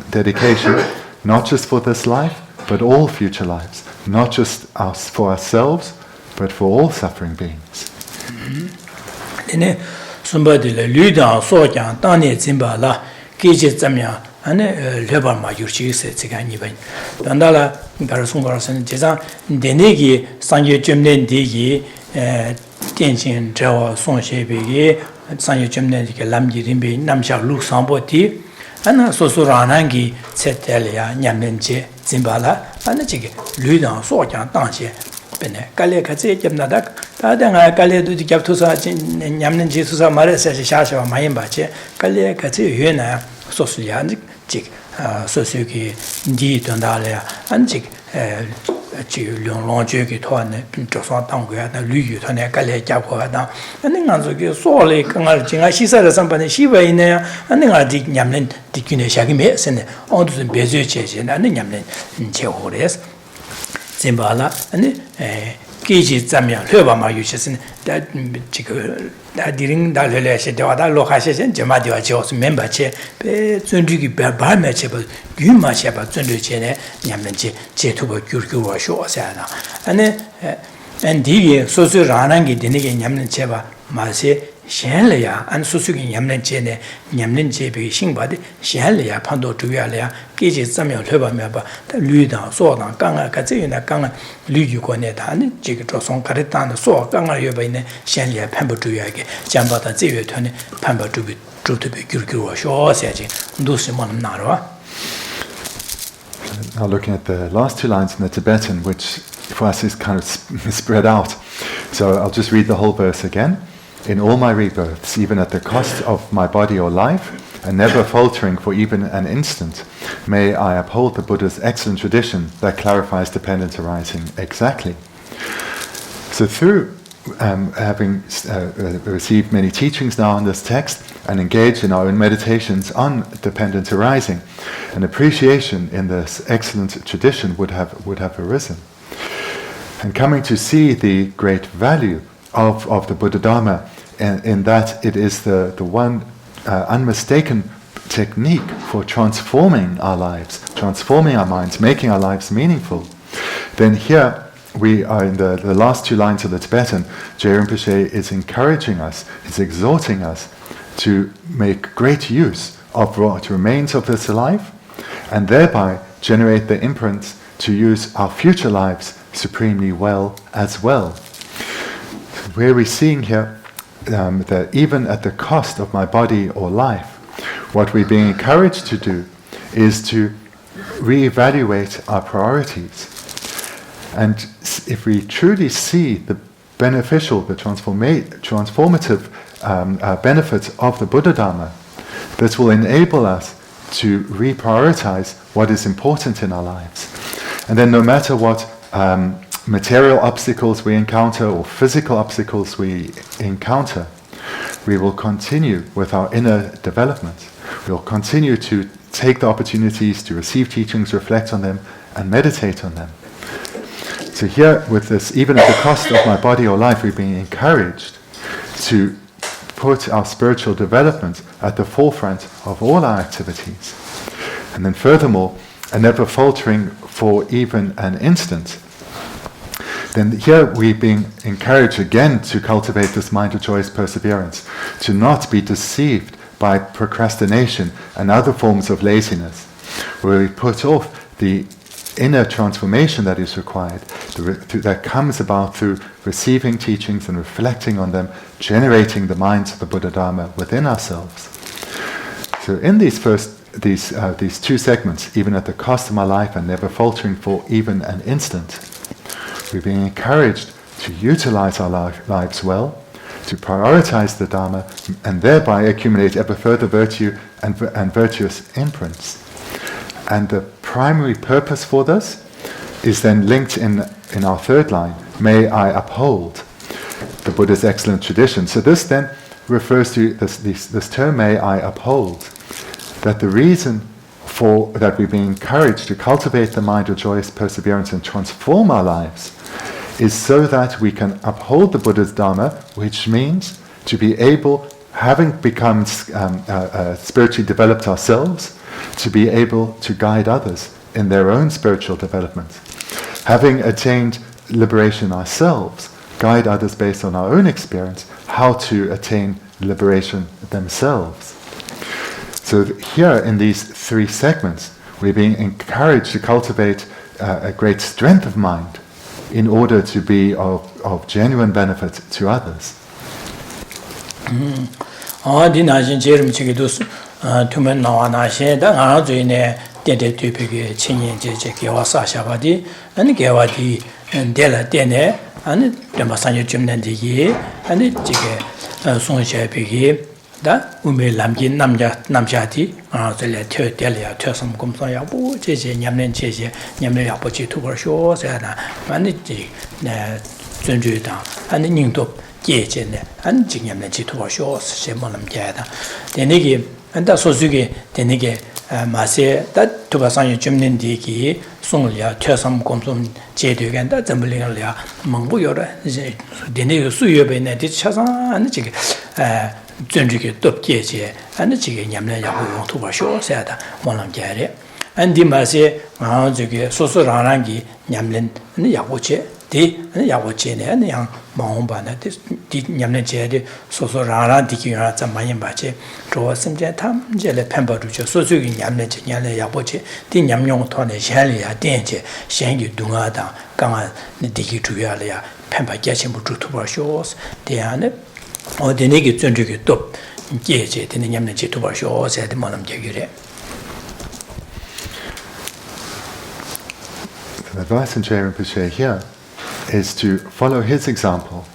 dedication not just for this life, but all future lives. Not just for ourselves, but for all suffering beings. Somebody Ludan Sojan, Dani Zimbala, Giji Zamia, and Lebama Yushi said Ziganiban. Dandala, Garasungarasan, Jeza, Denegi, Sanje Jumden Digi, Tianjin, Jawa, Sonshe, Sanje Jumden, Lamji Rimbi, Namsha Luxamboti. Ana sosuranangi setelia nyamenje zimbala ana chige ludan sojan tangje bene kale khaje jamnadak tadanga kale du gyaptusa nyamenje susa maresa shasha mayimba che kale khaje yena sosulia chig sosuki ndi tondale anjig chi longjue ki toane josan tangguya na luyu toane kale japko da aninga zoge sole kangal jinga sisara sambane shibaine aninga di nyamlen dikune shagime sene ondu bezu cheje na nyamlen chehores zimbala ani keji zamya leba ma yuchesin da jiga da diring da lele she da da lo khashe sen jama diwa che os member che be zunju gi ba me che ba yu ma che ba zunju che ne nyamlen che tu ba gyurgyu wa sho sa na ane en di so so ranan gi de ne ge nyamlen che ba ma se shen le ya an su su gi nyamlen che ne nyamlen che be sing ba de shen le ya pan do tu ya le ya keji zamya leba me ba da lu da so da gang ga ka zhe na gang lu yu ko ne da ne ji ge zhuo song ka de dan de so gang ga yue bei ne shen le pan bu zhu ya ge jian ba da zhe yue tuan ne pan ba zhu bi zhu de bi gyur gyur wa shuo xie ji du shi mo na ro. Now looking at the last two lines in the Tibetan, which for us is kind of spread out. So I'll just read the whole verse again. In all my rebirths, even at the cost of my body or life, and never faltering for even an instant, may I uphold the Buddha's excellent tradition that clarifies dependent arising exactly. So through having received many teachings now on this text and engaged in our own meditations on dependent arising, an appreciation in this excellent tradition would have arisen. And coming to see the great value of the Buddha Dharma in that it is the one unmistaken technique for transforming our lives, transforming our minds, making our lives meaningful, then here we are in the last two lines of the Tibetan. Je Rinpoche is encouraging us, is exhorting us to make great use of what remains of this life, and thereby generate the imprints to use our future lives supremely well as well. Where we're seeing here that even at the cost of my body or life, what we're being encouraged to do is to reevaluate our priorities. And if we truly see the beneficial, the transformative benefits of the Buddha Dharma, this will enable us to reprioritize what is important in our lives. And then no matter what material obstacles we encounter or physical obstacles we encounter, we will continue with our inner development. We will continue to take the opportunities to receive teachings, reflect on them, and meditate on them. So here with this, even at the cost of my body or life, we're being encouraged to put our spiritual development at the forefront of all our activities. And then furthermore, and never faltering for even an instant. Then here we're being encouraged again to cultivate this mind of joyous perseverance, to not be deceived by procrastination and other forms of laziness, where we put off the inner transformation that is required, that comes about through receiving teachings and reflecting on them, generating the minds of the Buddha Dharma within ourselves. So in these two segments, even at the cost of my life and never faltering for even an instant, we're being encouraged to utilize our lives well, to prioritize the Dharma, and thereby accumulate ever further virtue and virtuous imprints. And the primary purpose for this is then linked in our third line, may I uphold the Buddha's excellent tradition. So this then refers to this term, may I uphold, that the reason for that we're being encouraged to cultivate the mind of joyous perseverance and transform our lives is so that we can uphold the Buddha's Dharma, which means to be able, having become spiritually developed ourselves, to be able to guide others in their own spiritual development. Having attained liberation ourselves, guide others based on our own experience, how to attain liberation themselves. So here in these three segments, we're being encouraged to cultivate a great strength of mind in order to be of genuine benefit to others. Tumen Nawana Shen, the Anazine, Dede Tupiki, Chin, Gewasa Shabadi, and Gewadi, and Dela Dene, and Demasan Jumnandi, and the Jige Son Shapiki, that Umi Lamji Namjati, Anazele Delia, Tursum Kumsaya, Jesse, Yamlen Chese, Yamle Apochi to her shores, and Manity, Zunjuda, and the Ningtop. And Jingham to our shores, Shemonam Jada. The Nigi, and that's so Sugi, the Nigi, Mase, that Tubasan Jumnin Diki, Songlia, Tursam Komsum, Jedug, and that's a Mulingalia, Manguyora, the Nigi Suyube, Chazan, and the Jig, Zunjiki, Top Jeje, and the Jig Yamla Yabu to our shores, said Monam Jari. And the Mase, Mahanzuki, Sosorangi, Yamlin, and the Yabuche. Di Yawochene and young Mahomba, did Yamne Jedi, Soso Rara, Dikira, Zamayan Bache, draw some jetam, Jelle Pemba, Sosu in Yamne, Yale Yaboche, Din Yamyon Tone, Shalia, Denje, Shangi Dungada, Gama, Diki Tuyalia, Pemba Gachim to our shores, Diane, or the Niggy Zunjiki Top, Geje, in the Yamne to our shores at the Monam Jagure. The advice in Je Rinpoche here is to follow his example,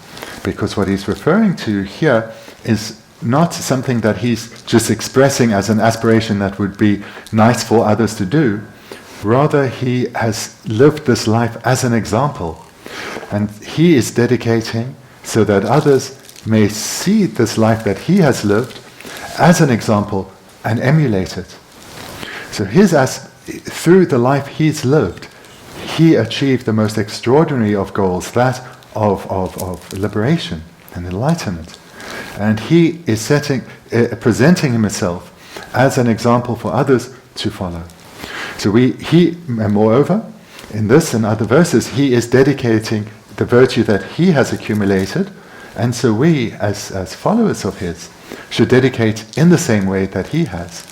because what he's referring to here is not something that he's just expressing as an aspiration that would be nice for others to do. Rather, he has lived this life as an example, and he is dedicating so that others may see this life that he has lived as an example and emulate it. So through the life he's lived, he achieved the most extraordinary of goals, that of liberation and enlightenment. And he is presenting himself as an example for others to follow. So and moreover, in this and other verses, he is dedicating the virtue that he has accumulated, and so we, as followers of his, should dedicate in the same way that he has.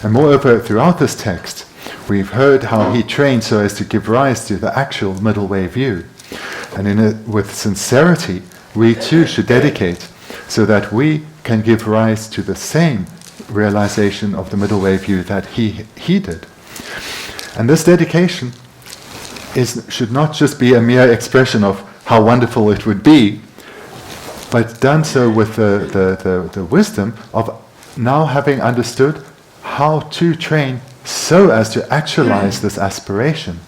And moreover, throughout this text, we've heard how he trained so as to give rise to the actual middle way view. And with sincerity, we too should dedicate so that we can give rise to the same realization of the middle way view that he did. And this dedication should not just be a mere expression of how wonderful it would be, but done so with the wisdom of now having understood how to train so as to actualize this aspiration.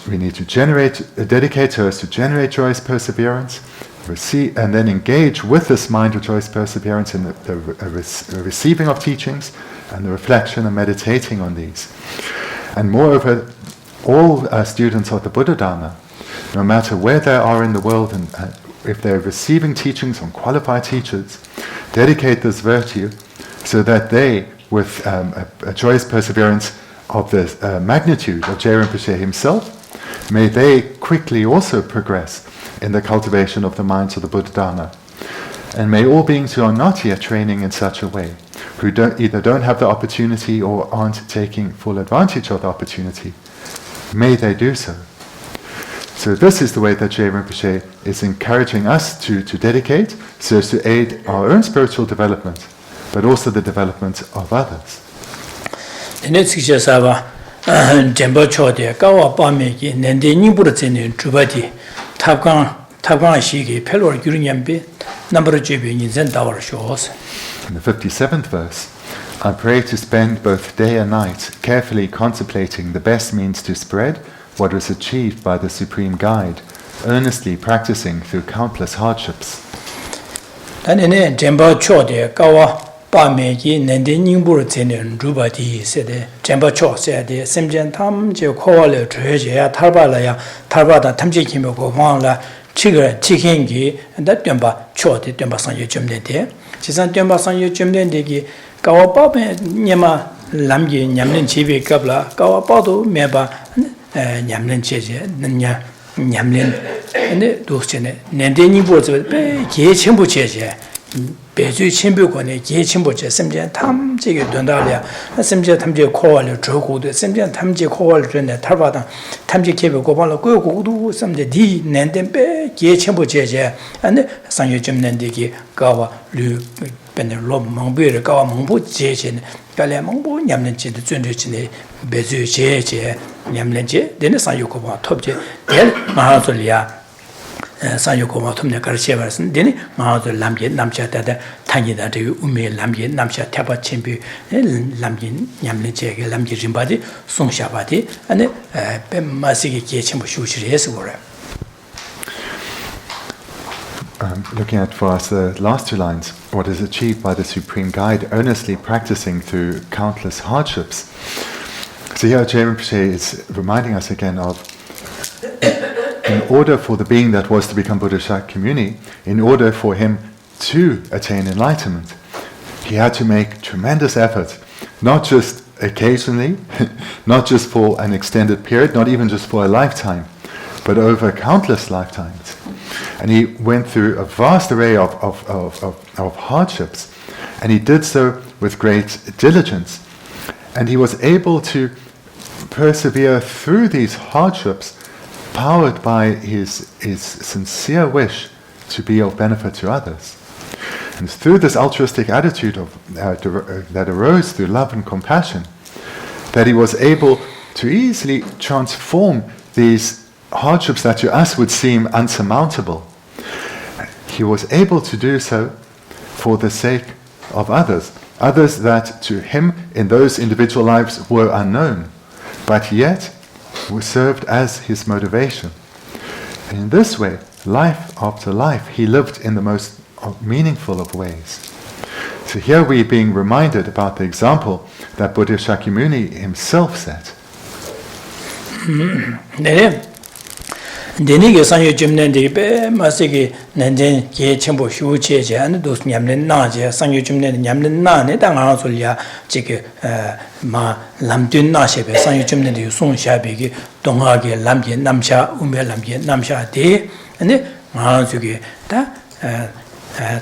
We need to dedicate so as to generate joyous perseverance, receive, and then engage with this mind of joyous perseverance in the receiving of teachings and the reflection and meditating on these. And moreover, all students of the Buddha Dharma, no matter where they are in the world and if they're receiving teachings from qualified teachers, dedicate this virtue so that they, with a joyous perseverance of the magnitude of Geshe Rinpoche himself, may they quickly also progress in the cultivation of the minds of the Buddha Dharma. And may all beings who are not yet training in such a way, who either don't have the opportunity or aren't taking full advantage of the opportunity, may they do so. So this is the way that Geshe Rinpoche is encouraging us to dedicate, so as to aid our own spiritual development, but also the development of others. In the 57th verse, I pray to spend both day and night carefully contemplating the best means to spread what was achieved by the Supreme Guide, earnestly practicing through countless hardships. Pāmeki nende nyingbur tsene rūpa sede jemba chok sede semjen tam je kowa le chue je ya tarba la ya tarba da tam je kimyo ko wang la chigra chikengi da jemba chok de jemba sangye jemde de chisan jemba sangye jemde de ki kawa pa nyama lamgi nyamlen chibi kabla kawa pa do meba nyamlen cheje nyamlen ne do chene nende nyingbur tsebe ge chenbu cheje 배주 친부권에 제 친부제 심지어 탐지게 된다려 심지어 탐지 코월을 저고도 심지어 탐지 코월을 전에 탈바다 탐지 개별 고발로 고고도 심지어 디 낸덴배 제 친부제제 안에 상여 좀 낸데기 가와 류 Venerable Lobsang 가와 몽부 제제는 갈래 몽부 냠는지도 준주지네 배주 제제 냠는지 되는 상여고바 톱제 될 마하솔리아 상요고마 톰네 가르쳐버렸은 데니 마하들 남게 남자다다 타니다 저 우메 남게 남자 태바 챔비 남긴 냠레제게 남기 짐바디 송샤바디 아니 뱀마시게 계침부 슈시레스 거래. Looking at for us the last two lines, what is achieved by the Supreme Guide, earnestly practicing through countless hardships. So here Geshe Rinpoche is reminding us again of, in order for the being that was to become Buddha Shakyamuni, in order for him to attain enlightenment, he had to make tremendous effort, not just occasionally, not just for an extended period, not even just for a lifetime, but over countless lifetimes. And he went through a vast array of hardships, and he did so with great diligence. And he was able to persevere through these hardships, powered by his sincere wish to be of benefit to others. And through this altruistic attitude that arose through love and compassion, that he was able to easily transform these hardships that to us would seem unsurmountable. He was able to do so for the sake of others that to him in those individual lives were unknown, but yet were served as his motivation. And in this way, life after life, he lived in the most meaningful of ways. So here we're being reminded about the example that Buddha Shakyamuni himself set. Denige sanyo jumnen de be masigi nanden ge chenbo shu che je an dos nyamlen na je sanyo jumnen nyamlen na ne dang ha sul ya jige ma lamdun na she be sanyo jumnen de song sha be ge dongha ge lamje namsha umbe lamje namsha de ane ma su ge da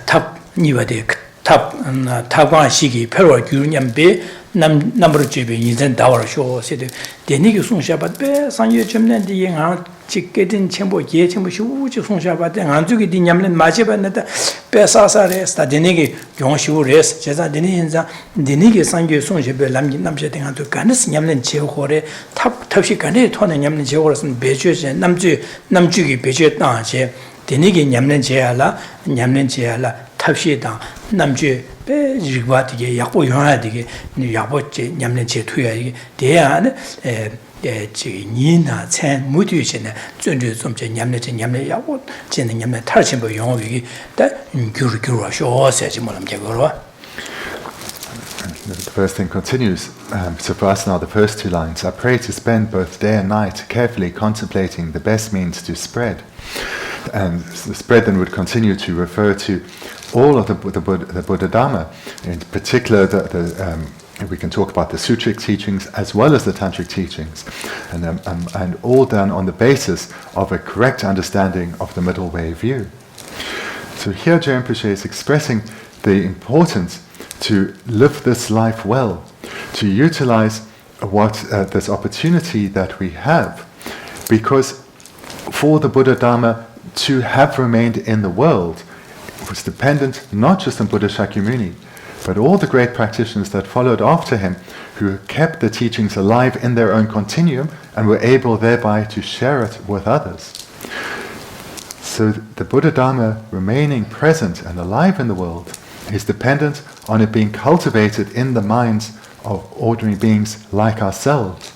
탑 니와데 탑과 시기 별로 규념be 남으로 집에 인생 다워를 쇼세데 데니기 송샤바베 상여 점nen데 영하 직게된 첨보 예 첨보 우주 송샤바데 안주기 디냠는 마제바나다 베사사레 스타데니기 용시우레스 제자 데니 인자 데니기 상여 송샤베 남기 남제 등한도 간스 냠는 제호레 탑탑시 간에 토는 냠는 제호로선 배주제 남주기 배주 땅제 데니기 냠는 제알라 탑시다 남주 배 리바디게 약보 용하디게 약보제 냠는제 투야 이게 대안에 니나 천 무디시네 준주 좀제 냠는제 약보 제는 냠는 탈침보 용어기 다 규르규르 쇼세지 몰람게 거로. The first thing continues. So for us now, the first two lines: I pray to spend both day and night carefully contemplating the best means to spread. And the spread then would continue to refer to all of the Buddha Dharma, in particular we can talk about the sutric teachings as well as the tantric teachings, and all done on the basis of a correct understanding of the middle way view. So here Geshe Rinpoche is expressing the importance to live this life well, to utilize this opportunity that we have, because for the Buddha Dharma to have remained in the world was dependent not just on Buddha Shakyamuni, but all the great practitioners that followed after him, who kept the teachings alive in their own continuum and were able thereby to share it with others. So the Buddha Dharma remaining present and alive in the world is dependent on it being cultivated in the minds of ordinary beings like ourselves.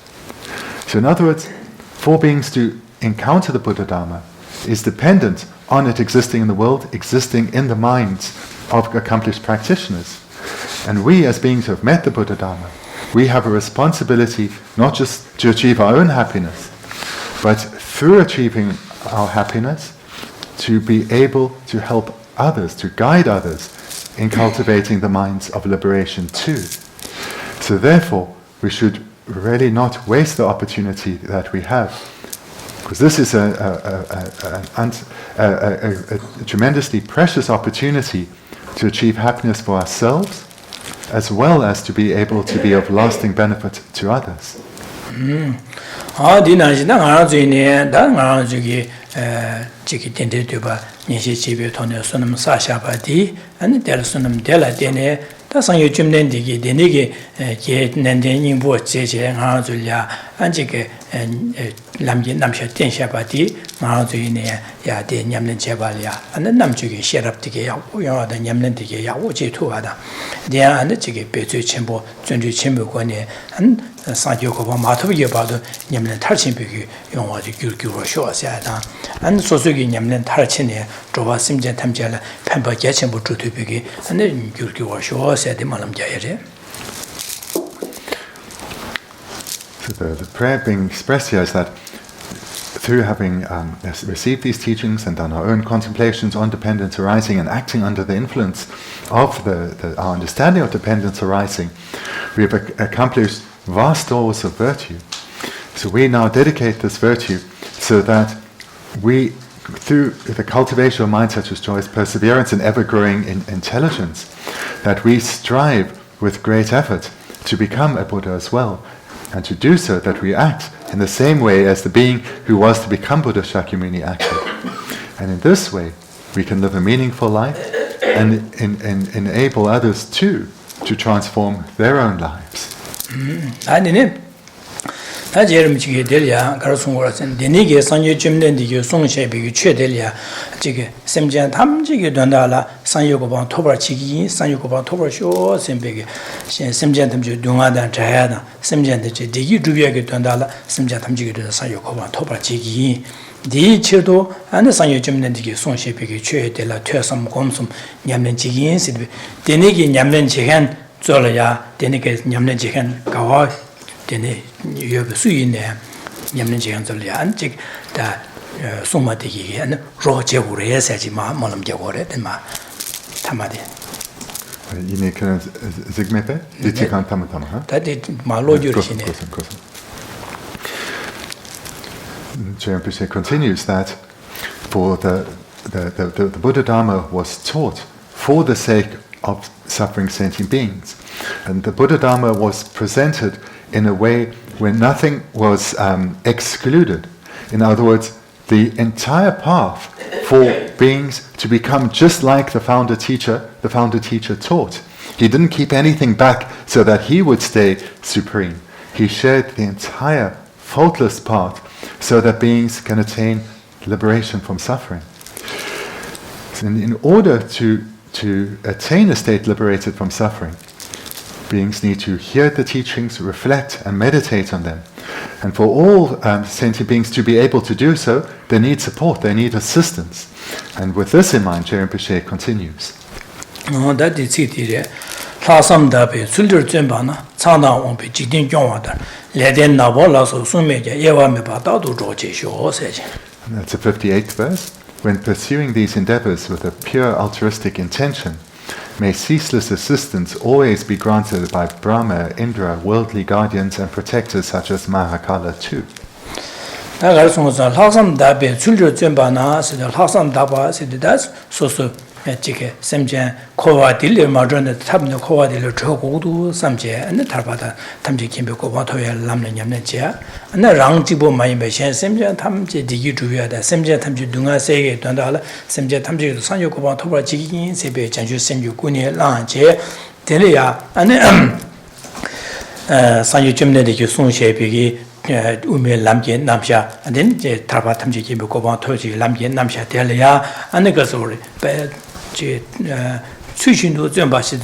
So in other words, for beings to encounter the Buddha Dharma is dependent on it existing in the world, existing in the minds of accomplished practitioners. And we, as beings who have met the Buddha Dharma, we have a responsibility not just to achieve our own happiness, but through achieving our happiness, to be able to help others, to guide others in cultivating the minds of liberation too. So therefore, we should really not waste the opportunity that we have, because this is a tremendously precious opportunity to achieve happiness for ourselves, as well as to be able to be of lasting benefit to others. Chiki tende tuba nishi chibi tono sunam sashabadi and del sunam dela dene ta sangyo chumden digi dene ge ge nenden yingbo cheche nga zulya anjike lamji namsha tenshabadi nga zuyine ya de nyamlen chebalya and namchuge sherab dige ya uyo da nyamlen dige ya uji tuwada dia and chige bezu chembo zunju chembo kone and sangyo koba matabu yebado nyamlen tarchimbi yongwaji gyurgyuro shoasya 안 소속이 냠는 탈치네 조바 심제 탐제라 펜바 개침부 주투비기 안에 규규와 쇼세데 말람자야제. So the prayer being expressed here is that through having received these teachings and done our own contemplations on dependence arising and acting under the influence of our understanding of dependence arising, we have accomplished vast stores of virtue. So we now dedicate this virtue so that we, through the cultivation of mind such as joyous perseverance and ever-growing intelligence, that we strive with great effort to become a Buddha as well, and to do so that we act in the same way as the being who was to become Buddha Shakyamuni acted. And in this way, we can live a meaningful life and enable others too to transform their own lives. 다 제름지게 될야 가르송고라선 데니게 상여 줌된디게 송셰비게 최될야 지게 샘제 탐지게 된다라 상여고방 토벌치기 상여고방 토벌쇼 샘베게 샘제 탐지 동아단 자야다 샘제한테 디기 주비하게 된다라 샘제 탐지게 되다 상여고방 토벌치기 디 체도 안에 상여 줌된디게 송셰비게 최될라 퇴섬 곰숨 냠는 지기인 시비 데니게 냠는 지간 졸어야 데니게 냠는 지간 가와 데네 여부 수인네 냠는 지간절이 안직 다 송마되기 로 제고래 사지 마lam 제고래 된마 타마데 이네 그런 zigmepe 디티칸 타마타마 하 다데 말로주르시네 Rinpoche continues that for the Buddha Dharma was taught for the sake of suffering sentient beings, and the Buddha Dharma was presented in a way where nothing was excluded. In other words, the entire path for beings to become just like the founder teacher taught. He didn't keep anything back so that he would stay supreme. He shared the entire faultless path so that beings can attain liberation from suffering. So in order to attain a state liberated from suffering, beings need to hear the teachings, reflect and meditate on them. And for all sentient beings to be able to do so, they need support, they need assistance. And with this in mind, Geshe Rinpoche continues. 사삼다베 술들 전반나 차나 원비 지딘 경화다 레덴 나볼라서 숨메게 예와메 바다도 조제쇼세지. That's the 58th verse. When pursuing these endeavors with a pure altruistic intention, may ceaseless assistance always be granted by Brahma, Indra, worldly guardians and protectors such as Mahakala too. 나가르송사 사삼다베 술들 전반나 세들 사삼다바 세데다스 소소 지게 샘제 코와딜레 마전의 탑네 코와딜레 저고도 삼제 안에 탈바다 탐지 김벽고 와토에 남는 냠네제 안에 랑지보 많이 매신 샘제 탐지 디기 주야다 샘제 탐지 dunga 세게 된다라 샘제 탐지 산요고 와토바 지긴 세배 전주 샘유군이 랑제 데려야 안에 산유 점내의 송셰비기 우메 남게 남샤 안된 이제 탈바 탐지 김벽고 와토지 남게 남샤 데려야 안에 가서 제 수신도 좀 봐시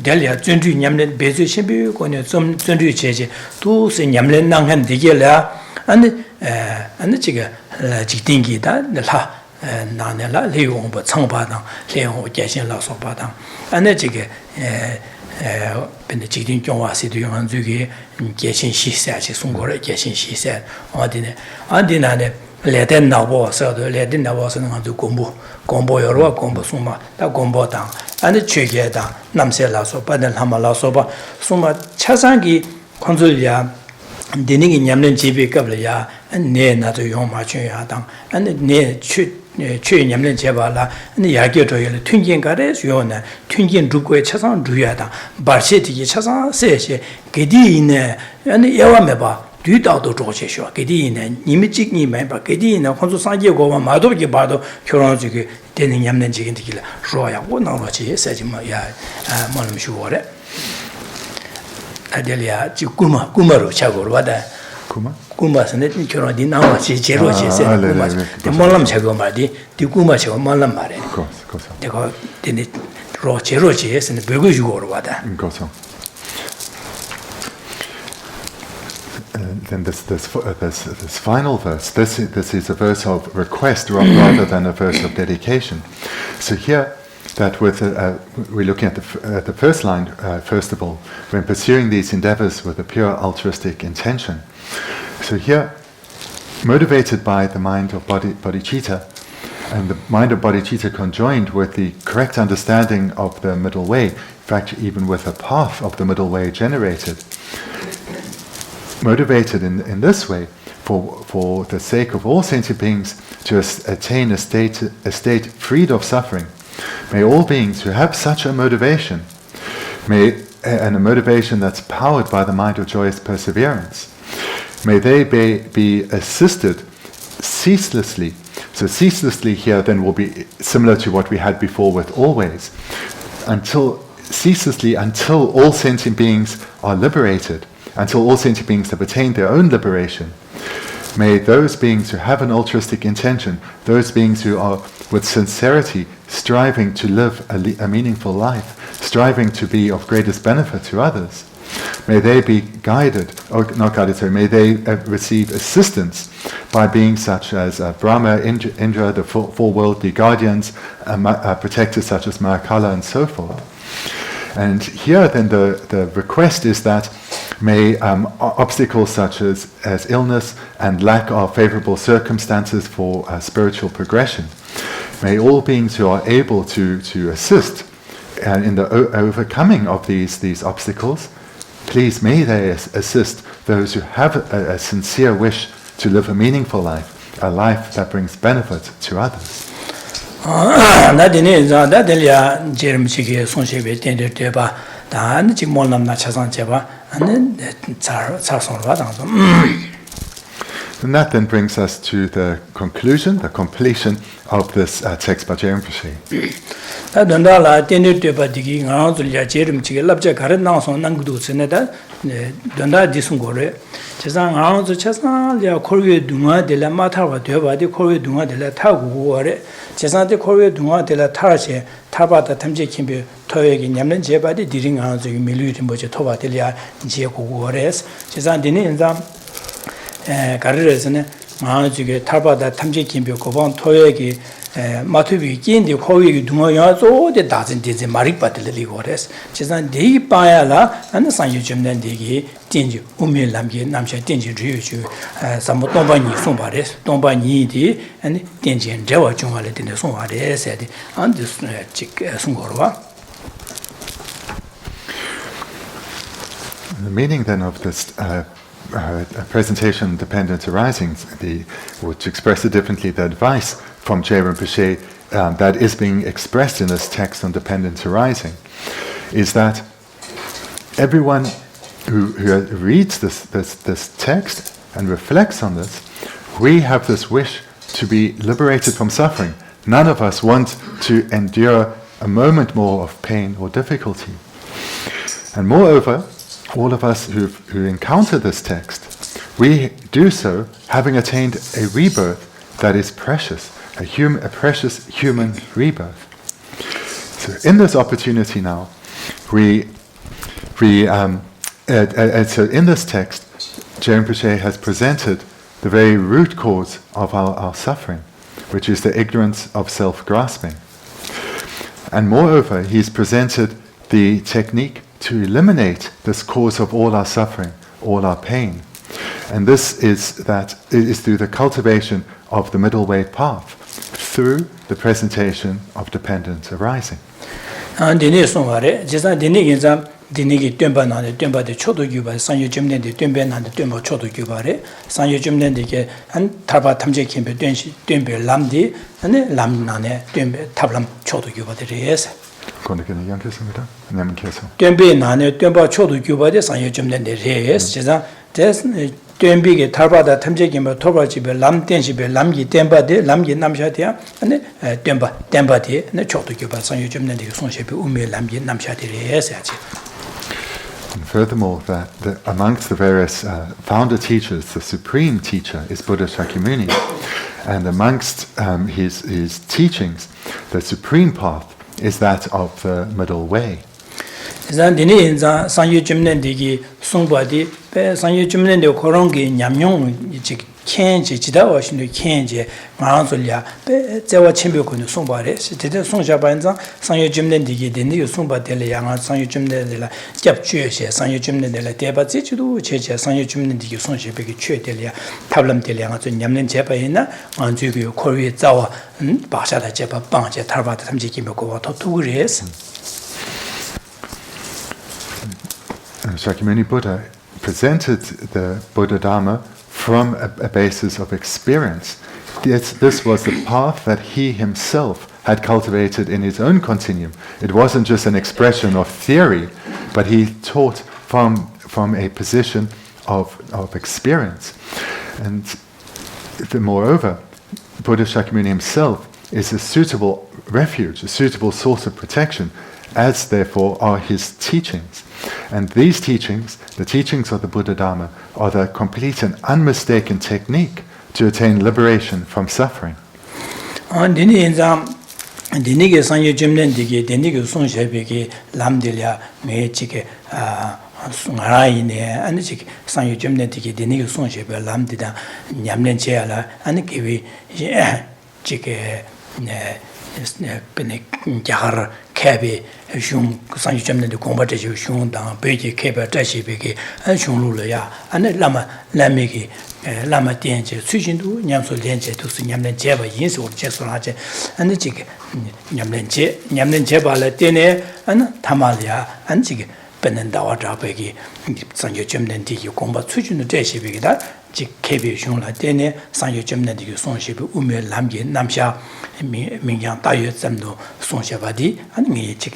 델리아 전주 냠는 배수 신비 권에 좀 전주 제제 도스 냠는 남한 되게라 아니 지가 지딩기다 라 나네라 레용 뭐 청바당 레용 계신 라소바당 아니 지게 근데 지딩 경화시도 용한 주기 계신 시세지 송고를 계신 시세 어디네 안디나네 레덴 나보서도 레덴 나보서는 아주 공부 여러 공부 수마 다 공부당 아니 최계다 남세라서 받는 하마라서 수마 차상기 컨줄이야 되는 냠는 집에 qab려야 내 나도 용마줘야당 아니 최 냠는 제발라 아니 야겨줘야 튕긴가래 요나 튕긴 두고에 차상 주야다 바시티기 차상 세세 게디네 아니 야와메바 뒤다도 조제쇼 게디네 니미직니 멤버 게디네 혼자 상계고만 마도게 봐도 결혼하게 되는 냠는 지긴들이라 로야 원나로지 세지마야 뭐는 쉬워래 아델이야 지구마 구마로 차고로 와다 구마스네 결혼이 나와지 제로지 세 구마스 뭐람 차고 말디 디구마 차고 말람 말해 거서 내가 되네 로 제로지 해서는 배고 주고로 와다 거서 then this final verse, this is a verse of request rather than a verse of dedication. So here, that with we're looking at the first line, first of all, when pursuing these endeavors with a pure altruistic intention. So here, motivated by the mind of bodhicitta, and the mind of bodhicitta conjoined with the correct understanding of the middle way, in fact, even with a path of the middle way generated, motivated in this way, for the sake of all sentient beings to attain a state freed of suffering, may all beings who have such a motivation, and a motivation that's powered by the mind of joyous perseverance, may they be assisted ceaselessly. So ceaselessly here then will be similar to what we had before with always, ceaselessly until all sentient beings are liberated, until all sentient beings have attained their own liberation. May those beings who have an altruistic intention, those beings who are with sincerity striving to live a meaningful life, striving to be of greatest benefit to others, may they be guided, or not guided, sorry, may they receive assistance by beings such as Brahma, Indra, the four worldly guardians, protectors such as Mahakala and so forth. And here then the request is that May obstacles such as illness and lack of favorable circumstances for spiritual progression, may all beings who are able to assist in the overcoming of these obstacles, please may they assist those who have a sincere wish to live a meaningful life, a life that brings benefit to others. And that then brings us to the conclusion, the completion of this text by Geshe Rinpoche. 가르르스네 마주게 타바다 탐지 김비 고방 토역이 마투비 긴디 코위기 둥어야 조데 다진 디제 마릭바들리 고레스 지산 데이 빠야라 안 산유점된 데기 딘지 우밀람게 남샤 딘지 주유주 삼모 동반이 송바레스 동반이디 아니 딘지 제와 중화레 딘데 송바레스디 안디스 직 송고르와. The meaning then of this presentation dependent arising, which express it differently, the advice from Geshe Rinpoche that is being expressed in this text on dependent arising, is that everyone who reads this text and reflects on this, we have this wish to be liberated from suffering. None of us want to endure a moment more of pain or difficulty. And moreover, all of us who encounter this text, we do so having attained a rebirth that is precious, a precious human rebirth. So in this opportunity now, so in this text, Geshe Rinpoche has presented the very root cause of our suffering, which is the ignorance of self-grasping. And moreover, he's presented the technique to eliminate this cause of all our suffering, all our pain. And this is through the cultivation of the middle way path, through the presentation of dependent arising. 디니기 뜀바나데 뜀바데 초도 규바 산유 점된데 뜀베나데 뜀바 초도 규바레 산유 점된데게 한 타바 탐제 캠베 뜀베 람디 아니 람나네 뜀베 탑람 초도 규바데레스 건데게는 양께서입니다. 냐면 계속 뜀베 나네 뜀바 초도 규바데 산유 점된데 레스 제가 데스 뜀비게 타바다 탐제 캠베 토바지베 람텐시베 람기 뜀바데 람기 남샤디야 아니 뜀바데 네 초도 규바 산유 점된데 손셰베 우메 람기 남샤디레스 아치. And furthermore, that amongst the various founder teachers, the supreme teacher is Buddha Shakyamuni, and amongst his teachings, the supreme path is that of the middle way. 켄지 지다와 신도 켄지 마랑솔야 제와 챔비고는 송바레 시대의 송샤반자 상여 점된디게 된디요 송바델레 양아 상여 점된데라 잡주여시 상여 점된데라 대바지주도 제제 상여 점된디게 송셰베게 최델이야 탑람델 양아 좀 냠는 제바이나 안주고 코리에 자와 바샤다 제바 방제 탈바다 삼지기면고 더 두그레스. Shakyamuni Buddha presented the Buddha Dharma from a basis of experience. This was the path that he himself had cultivated in his own continuum. It wasn't just an expression of theory, but he taught from a position of experience. And moreover, Buddha Shakyamuni himself is a suitable refuge, a suitable source of protection, as therefore are his teachings. And these teachings, the teachings of the Buddha Dharma, are the complete and unmistaken technique to attain liberation from suffering. bene jahar kebe shung sanju jamne de gomba de shung dang beji kebe tashi bege an shung lu le ya an lama lamegi lama tianje sujin du nyamso lianje du su nyamlen je ba yin su je su la je an ji ge nyamlen je ba le tene an tamal ya an ji ge benen da wa zha bege sanju jamne di gomba sujin du tashi bege da 지 개비 흉라 때네 상여 점내디 송시비 우메 남게 남샤 민양 다여 점도 송샤바디 아니 지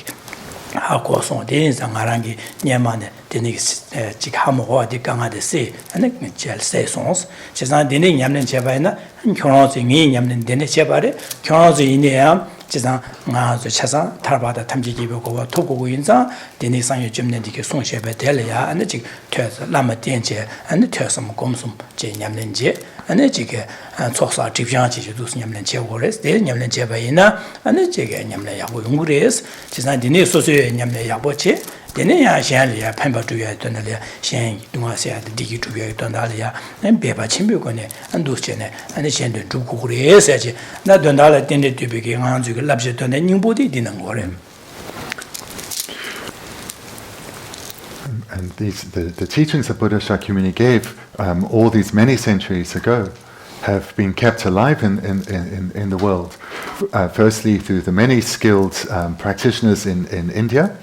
하고 송데 상하랑기 냐만에 되네 지 하모와디 강하데세 아니 젤세 송스 제가 되네 냠는 제바이나 경로지 니 냠는 되네 제바레 경로지 이네야 지상 나서 차사 탈바다 탐지기보고 토고고 인자 되네 상여 점내디 송샤베 될야 아니 지 퇴서 라마 덴제 아니 퇴서 곰숨 제 냠는지 아니 지게 속사 집장지 주도 냠는 제고레스 대 냠는 제바이나 아니 지게 냠는 야고 용구레스 지상 되네 소소에 냠는 야보치 되네 야샹리야 판바주야 되네 샹 동아시아 디기 주야 된다리야 배바 침비고네 안도스제네 아니 샹된 주고레스지 나 된다라 된데 뒤비게 한주게 랍제 되네 닝보디 되는 거래. And the teachings that Buddha Shakyamuni gave all these many centuries ago have been kept alive in the world. Firstly, through the many skilled practitioners in India,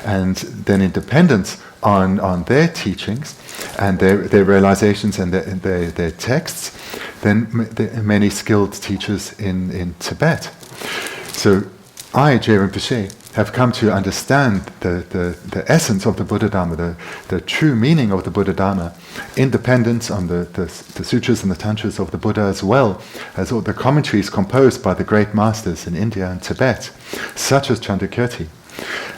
and then in dependence on their teachings and their realizations and their texts, then many skilled teachers in Tibet. So I, J. Rinpoche, have come to understand the essence of the Buddha Dharma, the true meaning of the Buddha Dharma, in dependence on the sutras and the tantras of the Buddha, as well as all the commentaries composed by the great masters in India and Tibet, such as Chandrakirti.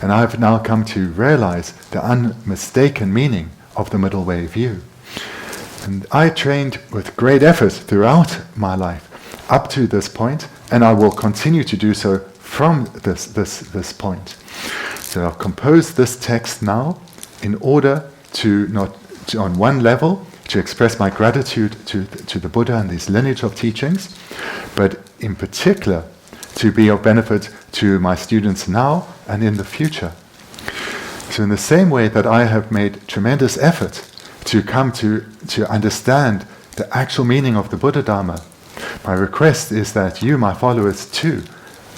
And I have now come to realize the unmistaken meaning of the middle way view. And I trained with great effort throughout my life up to this point, and I will continue to do so from this point. So I've composed this text now in order to not, on one level, to express my gratitude to the Buddha and his lineage of teachings, but in particular to be of benefit to my students now and in the future. So in the same way that I have made tremendous effort to come to understand the actual meaning of the Buddha Dharma, my request is that you, my followers, too,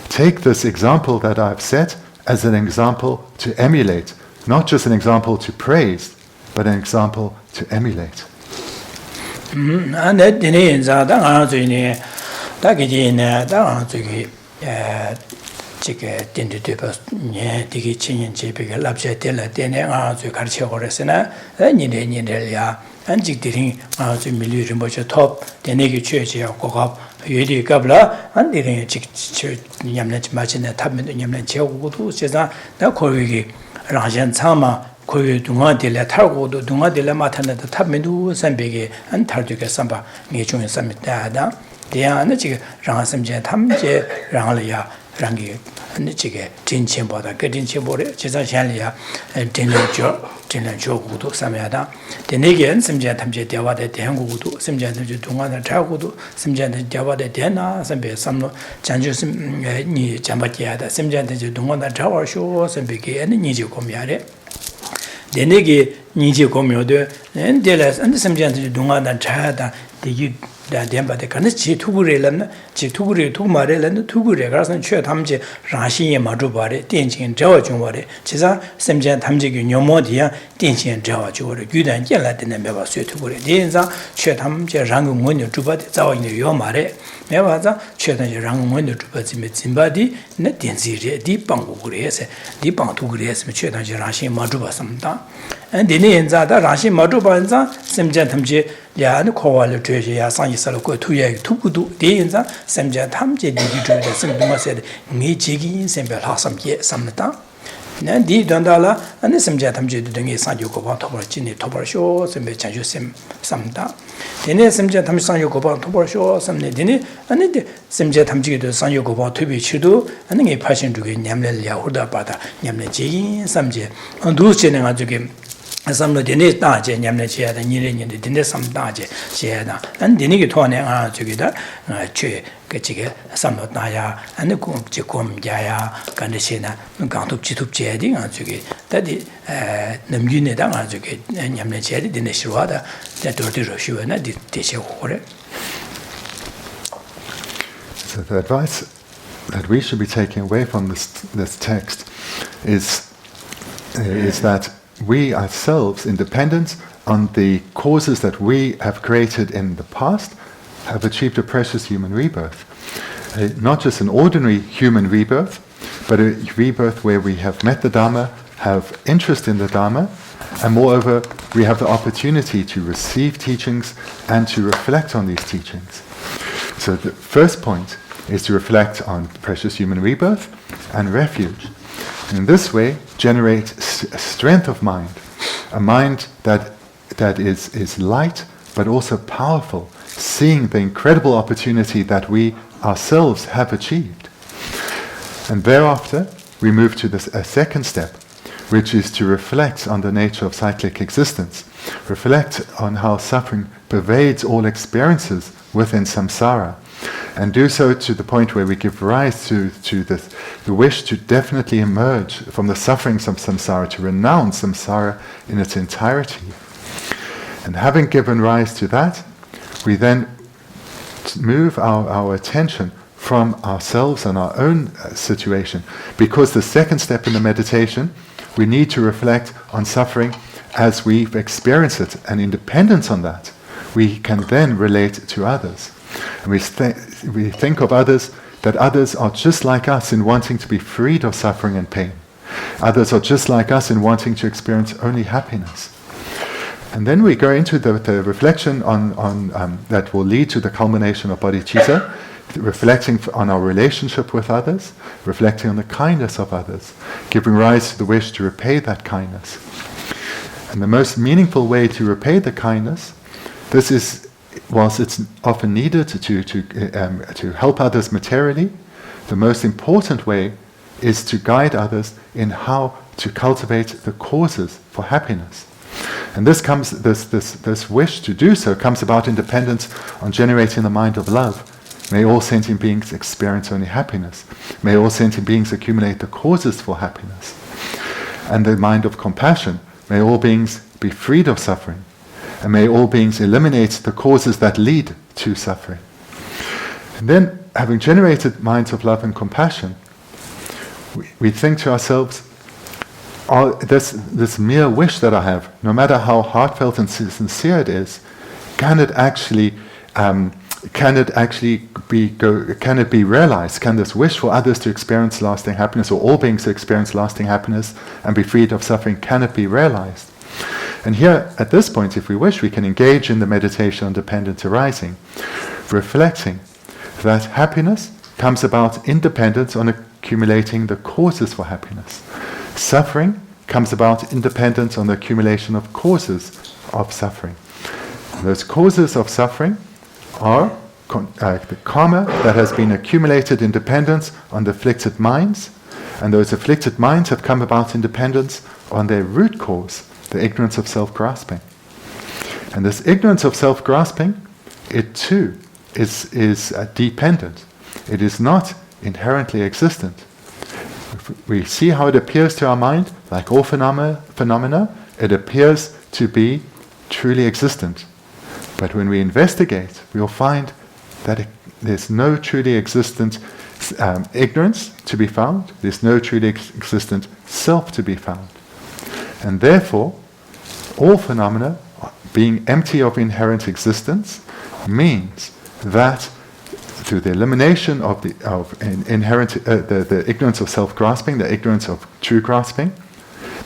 take this example that I've set as an example to emulate, not just an example to praise, but an example to emulate. 안직 드링 아주 밀리 림보체 톱 데네기 취해지야 고갑 유리 갑라 안 드링 직 냠내 마치네 탑면 냠내 제고도 세상 나 거기 라젠 참마 거기 동아들에 탈고도 동아들에 마타네도 탑면도 선배게 안 탈두게 삼바 미 중에 삼다다 대안은 지금 랑섬제 탐제 랑을야 랑기 근데 지게 진천보다 그 진천보래 제사샹리야 진련조구도 삼야다 대내겐 심지어 탐제 대화대 대한국도 심지어 동안의 차고도 심지어 대화대 대나 선배 삼로 장주심 니 잠바기야다 심지어 동안의 차월쇼 선배게 니지 고미야래 대내게 니지 고미어도 엔델스 안데 심지어 동안의 차다 대기 대한바대 가는 지 투구래는 지 투구래 투마래는 투구래 가서 최 탐제 라신에 마주바래 땡진 저와 중바래 지사 심지어 탐제기 녀모디야 땡진 저와 주거래 유단 견라되는 매바 쇠 투구래 대인사 최 탐제 랑은 원료 주바대 자와인의 요마래 매바자 최단지 랑은 원료 주바지메 진바디 네 땡지리 디방고그래서 디방투구래서 최단지 라신 마주바습니다 안데네 인자다 라신 마주바인자 심지어 탐제 야는 코와를 죄야 상이살고 투야 투구도 대인자 심지어 탐제 디주의 심도마세 니지기 심별 하삼게 삼다 난 디던달라 아니 심지어 탐제도 등에 상요고 봐 토벌진이 토벌쇼 심배 장주 심 삼다 대내 심지어 탐 상요고 봐 토벌쇼 삼네 대내 아니 심지어 탐지기도 상요고 봐 투비치도 아니 파신 중에 냠rel야 후다 바다 냠레지 삼제 누스제는 아주게 samlo dine daje nyamne cheyada nyire nyinde dine sam daje cheyada an dine ki thone nga chugida che kechige samlo daya an ko chikom jaya kandishena gangtup chitup cheyadi nga chugi tadi namgyune da nga chugi nyamne cheyadi dine shirwada da dordi roshiwa na di teshe khore. So the advice that we should be taking away from this text is that we ourselves, independent on the causes that we have created in the past, have achieved a precious human rebirth. Not just an ordinary human rebirth, but a rebirth where we have met the Dharma, have interest in the Dharma, and moreover, we have the opportunity to receive teachings and to reflect on these teachings. So the first point is to reflect on precious human rebirth and refuge. In this way, generate strength of mind, a mind that is light but also powerful, seeing the incredible opportunity that we ourselves have achieved. And thereafter, we move to a second step, which is to reflect on the nature of cyclic existence, reflect on how suffering pervades all experiences within samsara, and do so to the point where we give rise to the wish to definitely emerge from the sufferings of samsara, to renounce samsara in its entirety. And having given rise to that, we then move our attention from ourselves and our own situation, because the second step in the meditation, we need to reflect on suffering as we've experienced it, and in dependence on that, we can then relate to others. And we think of others, that others are just like us in wanting to be freed of suffering and pain. Others are just like us in wanting to experience only happiness. And then we go into the reflection on that will lead to the culmination of bodhicitta, reflecting on our relationship with others, reflecting on the kindness of others, giving rise to the wish to repay that kindness. And the most meaningful way to repay the kindness, this is, whilst it's often needed to help others materially, the most important way is to guide others in how to cultivate the causes for happiness. And this wish to do so comes about in dependence on generating the mind of love. May all sentient beings experience only happiness. May all sentient beings accumulate the causes for happiness. And the mind of compassion. May all beings be freed of suffering. And may all beings eliminate the causes that lead to suffering. And then, having generated minds of love and compassion, we think to ourselves, this mere wish that I have, no matter how heartfelt and sincere it is, can it be realized? Can this wish for others to experience lasting happiness, or all beings to experience lasting happiness and be freed of suffering, can it be realized? And here, at this point, if we wish, we can engage in the meditation on dependent arising, reflecting that happiness comes about in dependence on accumulating the causes for happiness. Suffering comes about in dependence on the accumulation of causes of suffering. And those causes of suffering are the karma that has been accumulated in dependence on the afflicted minds, and those afflicted minds have come about in dependence on their root cause, the ignorance of self-grasping. And this ignorance of self-grasping, it too is dependent. It is not inherently existent. If we see how it appears to our mind, like all phenomena, it appears to be truly existent. But when we investigate, we will find that there's no truly existent ignorance to be found. There's no truly existent self to be found. And therefore, all phenomena being empty of inherent existence means that through the elimination of the ignorance of self-grasping, the ignorance of true grasping,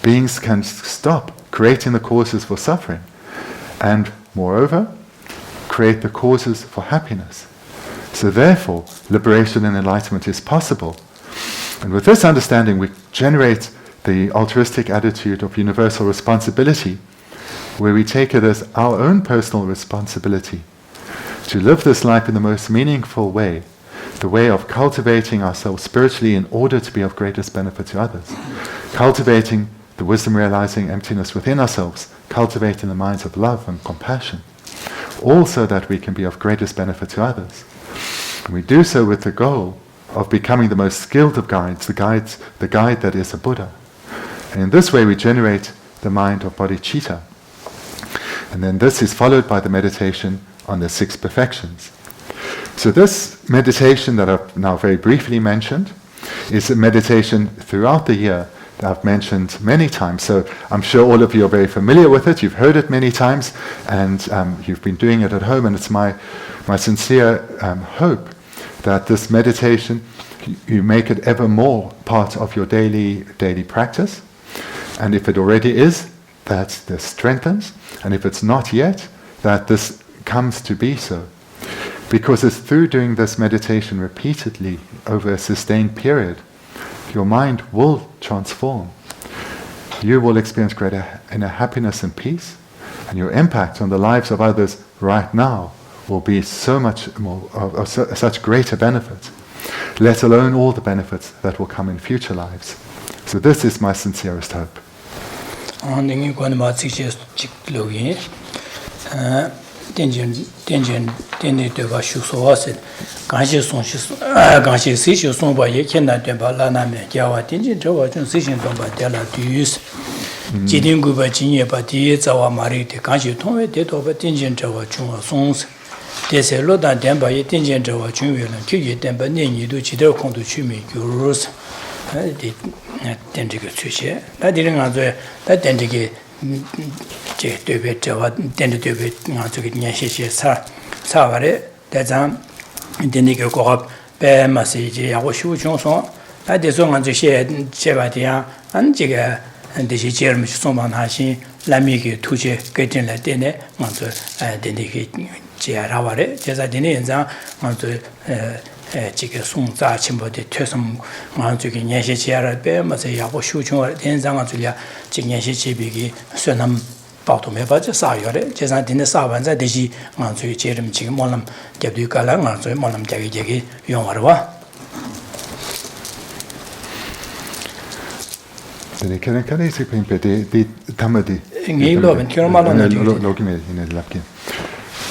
beings can stop creating the causes for suffering, and moreover, create the causes for happiness. So therefore, liberation and enlightenment is possible. And with this understanding, we generate the altruistic attitude of universal responsibility, where we take it as our own personal responsibility to live this life in the most meaningful way, the way of cultivating ourselves spiritually in order to be of greatest benefit to others, cultivating the wisdom realizing emptiness within ourselves, cultivating the minds of love and compassion, all so that we can be of greatest benefit to others. And we do so with the goal of becoming the most skilled of guides, the guide that is a Buddha. And in this way we generate the mind of bodhicitta. And then this is followed by the meditation on the 6 perfections. So this meditation that I've now very briefly mentioned is a meditation throughout the year that I've mentioned many times. So I'm sure all of you are very familiar with it. You've heard it many times, and you've been doing it at home. And it's my sincere hope that this meditation, you make it ever more part of your daily practice. And if it already is, that this strengthens. And if it's not yet, that this comes to be so. Because it's through doing this meditation repeatedly over a sustained period, your mind will transform. You will experience greater inner happiness and peace, and your impact on the lives of others right now will be so much more of such greater benefit, let alone all the benefits that will come in future lives. So this is my sincerest hope.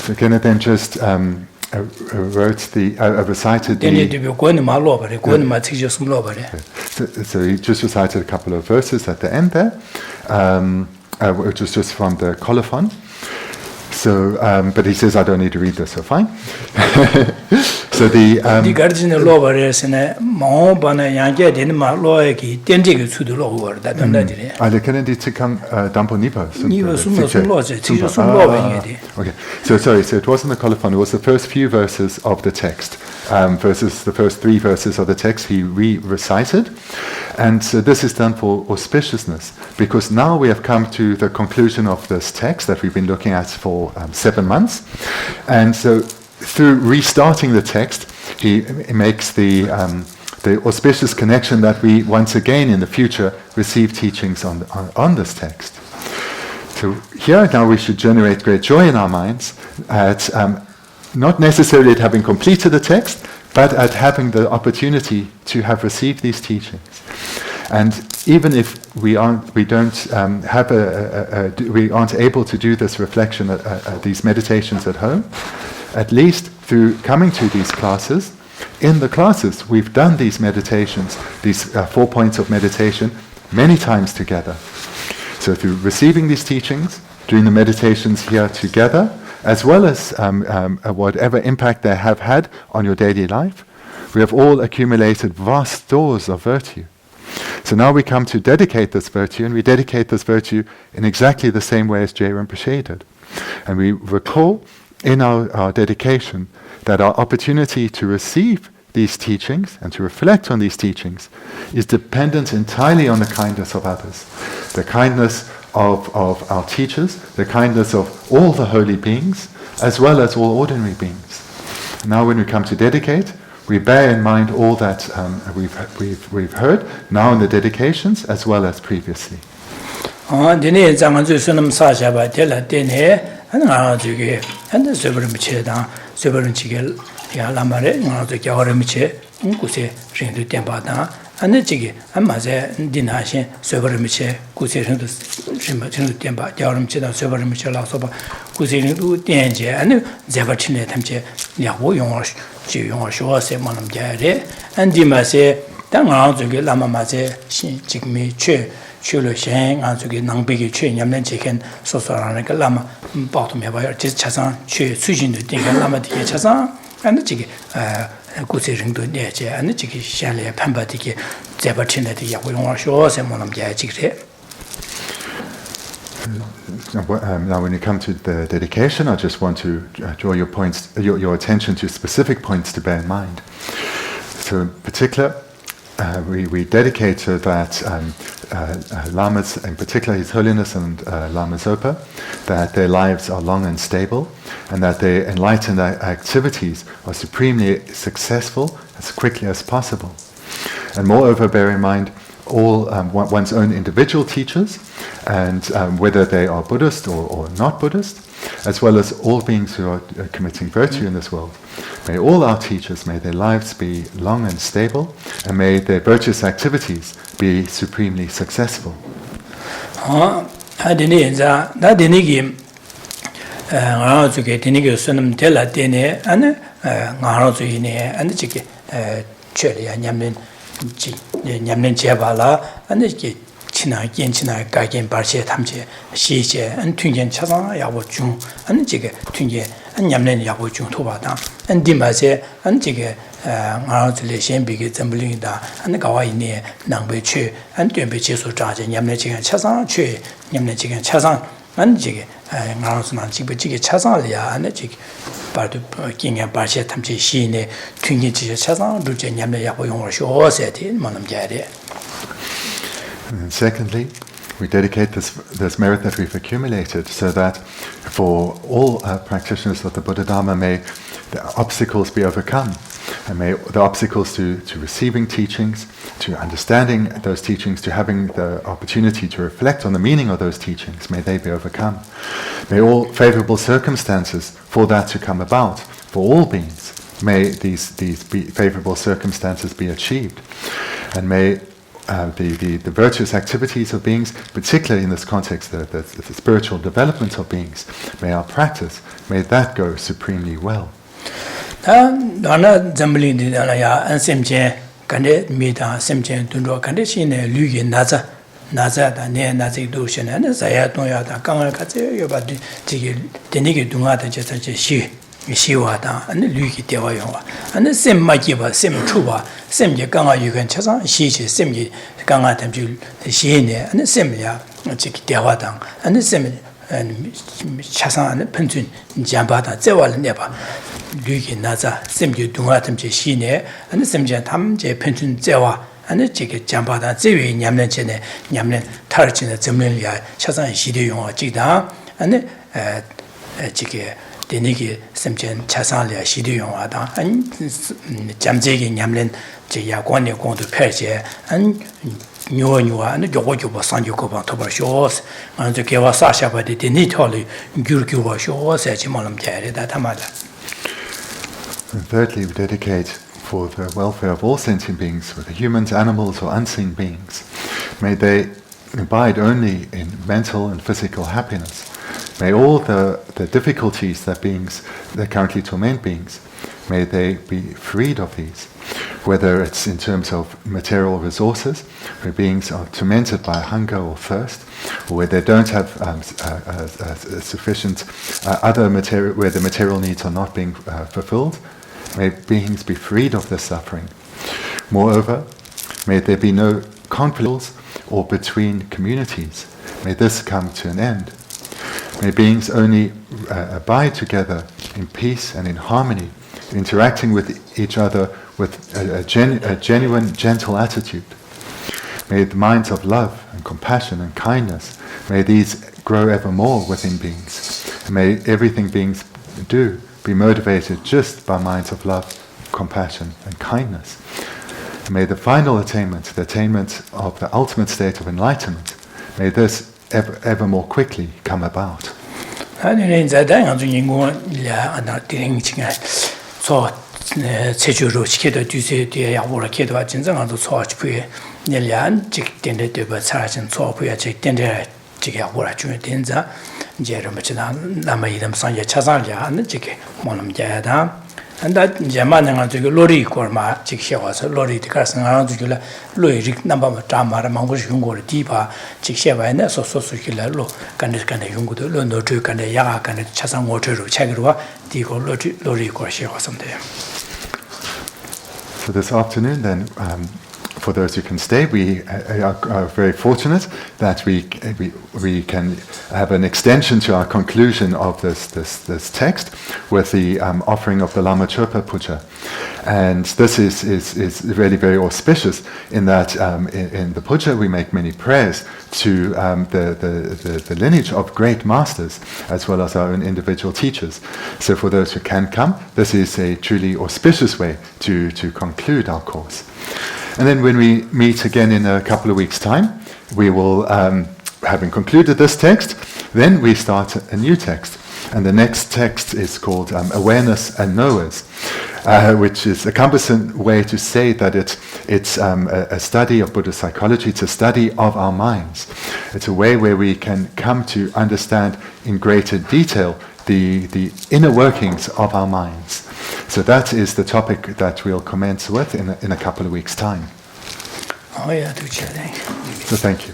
So can I then just recited so he just recited a couple of verses at the end there, which was just from the colophon. So, but he says I don't need to read this, so fine. So the okay. So sorry. So it wasn't the colophon. It was the first few verses of the text. The first 3 verses of the text he recited, and so this is done for auspiciousness, because now we have come to the conclusion of this text that we've been looking at for 7 months, and so through restarting the text, he makes the auspicious connection that we once again in the future receive teachings on this text. So here now we should generate great joy in our minds at not necessarily at having completed the text, but at having the opportunity to have received these teachings. And even if we aren't able to do this reflection, these meditations at home, at least through coming to these classes, in the classes we've done these meditations, these 4 points of meditation, many times together. So through receiving these teachings, doing the meditations here together, as well as whatever impact they have had on your daily life, we have all accumulated vast stores of virtue. So now we come to dedicate this virtue, and we dedicate this virtue in exactly the same way as Jay Rinpoche did. And we recall in our dedication that our opportunity to receive these teachings and to reflect on these teachings is dependent entirely on the kindness of others, the kindness of our teachers, the kindness of all the holy beings, as well as all ordinary beings. Now when we come to dedicate, we bear in mind all that we've heard now in the dedications as well as previously. 안에 지게 안마제 디나신 서버르미체 구세르도 심바친도 템바 야름치다 서버르미체 라서바 구세르도 땡제 안에 제바친에 탐제 야고 용어 지 용어 쇼세 만남자레 안디마세 당아 저기 라마마제 신 지금이 최로 생 아주기 낭비기 최 냠는 지겐 소소라는 그 라마 바도 매봐요 제 차상 최 수신도 땡가 라마디게 차상 안에 지게 구세ring도 내제 안에 지기 샤레 판바디게 제바친에디 야고용어 쇼세 모남자 지그래. Now, when you come to the dedication, I just want to draw your attention to specific points to bear in mind. So, in particular, we dedicate to that Lamas, in particular His Holiness and Lama Zopa, that their lives are long and stable, and that their enlightened activities are supremely successful as quickly as possible. And moreover, bear in mind all one's own individual teachers, and whether they are Buddhist or not Buddhist, as well as all beings who are committing virtue in this world. May all our teachers, may their lives be long and stable, and may their virtuous activities be supremely successful. 냠는 제발라 안에게 친아 괜찮아 가긴 발세 탐제 시제 안 튕겐 차상 야고 중 안지게 튕게 안 냠는 야고 중 토바다 안디마세 안지게 아우들레 셴비게 점블링다 안 가와이네 낭베취 안 된베 제소 자제 냠는 지간 차상 취 냠는 지간 차상 안지게 아우스만 지베지게 차상이야 안지게 바도 긴게 발세 탐제 시네 튕게 지제 차상 루제 냠는 야고 용어 쇼세티 만남자리. And secondly, we dedicate this merit that we've accumulated so that for all practitioners of the Buddha Dharma, may the obstacles be overcome, and may the obstacles to receiving teachings, to understanding those teachings, to having the opportunity to reflect on the meaning of those teachings, may they be overcome. May all favorable circumstances for that to come about, for all beings, may these favorable circumstances be achieved, and may the virtuous activities of beings, particularly in this context, the spiritual development of beings, may our practice, may that go supremely well. 시와다 안에 류기 대화용와 안에 셈마기바 셈추바 셈게 강아 유견 차상 시시 셈게 강아 탐주 시에네 안에 셈이야 지기 대화당 안에 셈 차상 안에 펀준 잠바다 제와를 내봐 류기 나자 셈게 동아 탐주 시네 안에 셈제 탐제 펀준 제와 안에 지기 잠바다 제위 냠는 전에 냠는 타르진의 점면이야 차상 시대용와 지다 안에 지기 데니기 semchen chasanlia 시리용하다 안 잠재기 냠len 제 야관의 공도 펼제 안 뇨뇨와 안 요고교바 산교고바 토바쇼스 안 저게와 사샤바데 데니톨이 규르교바 쇼스 지만람 자리다 타마다. And thirdly, we dedicate for the welfare of all sentient beings, whether humans, animals, or unseen beings. May they abide only in mental and physical happiness. May all the difficulties that currently torment beings, may they be freed of these. Whether it's in terms of material resources, where beings are tormented by hunger or thirst, or where they don't have sufficient other material, where the material needs are not being fulfilled, may beings be freed of this suffering. Moreover, may there be no conflicts or between communities. May this come to an end. May beings only abide together in peace and in harmony, interacting with each other with a genuine, gentle attitude. May the minds of love and compassion and kindness, may these grow ever more within beings. And may everything beings do be motivated just by minds of love, compassion and kindness. And may the final attainment, the attainment of the ultimate state of enlightenment, may this ever more quickly come about. 체주로 시켜도 뒤에 뒤에 야고라 계도와 진정한도 소화치부에 내년 직된데 되버 차진 소부야 직된데 지게 야고라 주에 된자 이제 여러분들 남아 이름 상에 차상이야 하는 지게 뭐는 자다 안다 이제 만능한 저기 로리 거마 직시와서 로리 가서 저기라 로리 남바 담마라 망고시 용고를 디바 직시와에 소소소길로 간데 용고도 로노트 간데 야가 간데 차상 오트로 차기로와 디고 로리 거시와서인데요. So this afternoon, then, for those who can stay, we are very fortunate that we can have an extension to our conclusion of this text with the offering of the Lama Chöpa Puja. And this is really very auspicious in that in the puja we make many prayers to the lineage of great masters as well as our own individual teachers. So for those who can come, this is a truly auspicious way to conclude our course. And then when we meet again in a couple of weeks' time, we will, having concluded this text, then we start a new text. And the next text is called Awareness and Knowers, which is a cumbersome way to say that it's a study of Buddhist psychology. It's a study of our minds. It's a way where we can come to understand in greater detail the inner workings of our minds. So that is the topic that we'll commence with in a couple of weeks' time. Oh yeah, So thank you.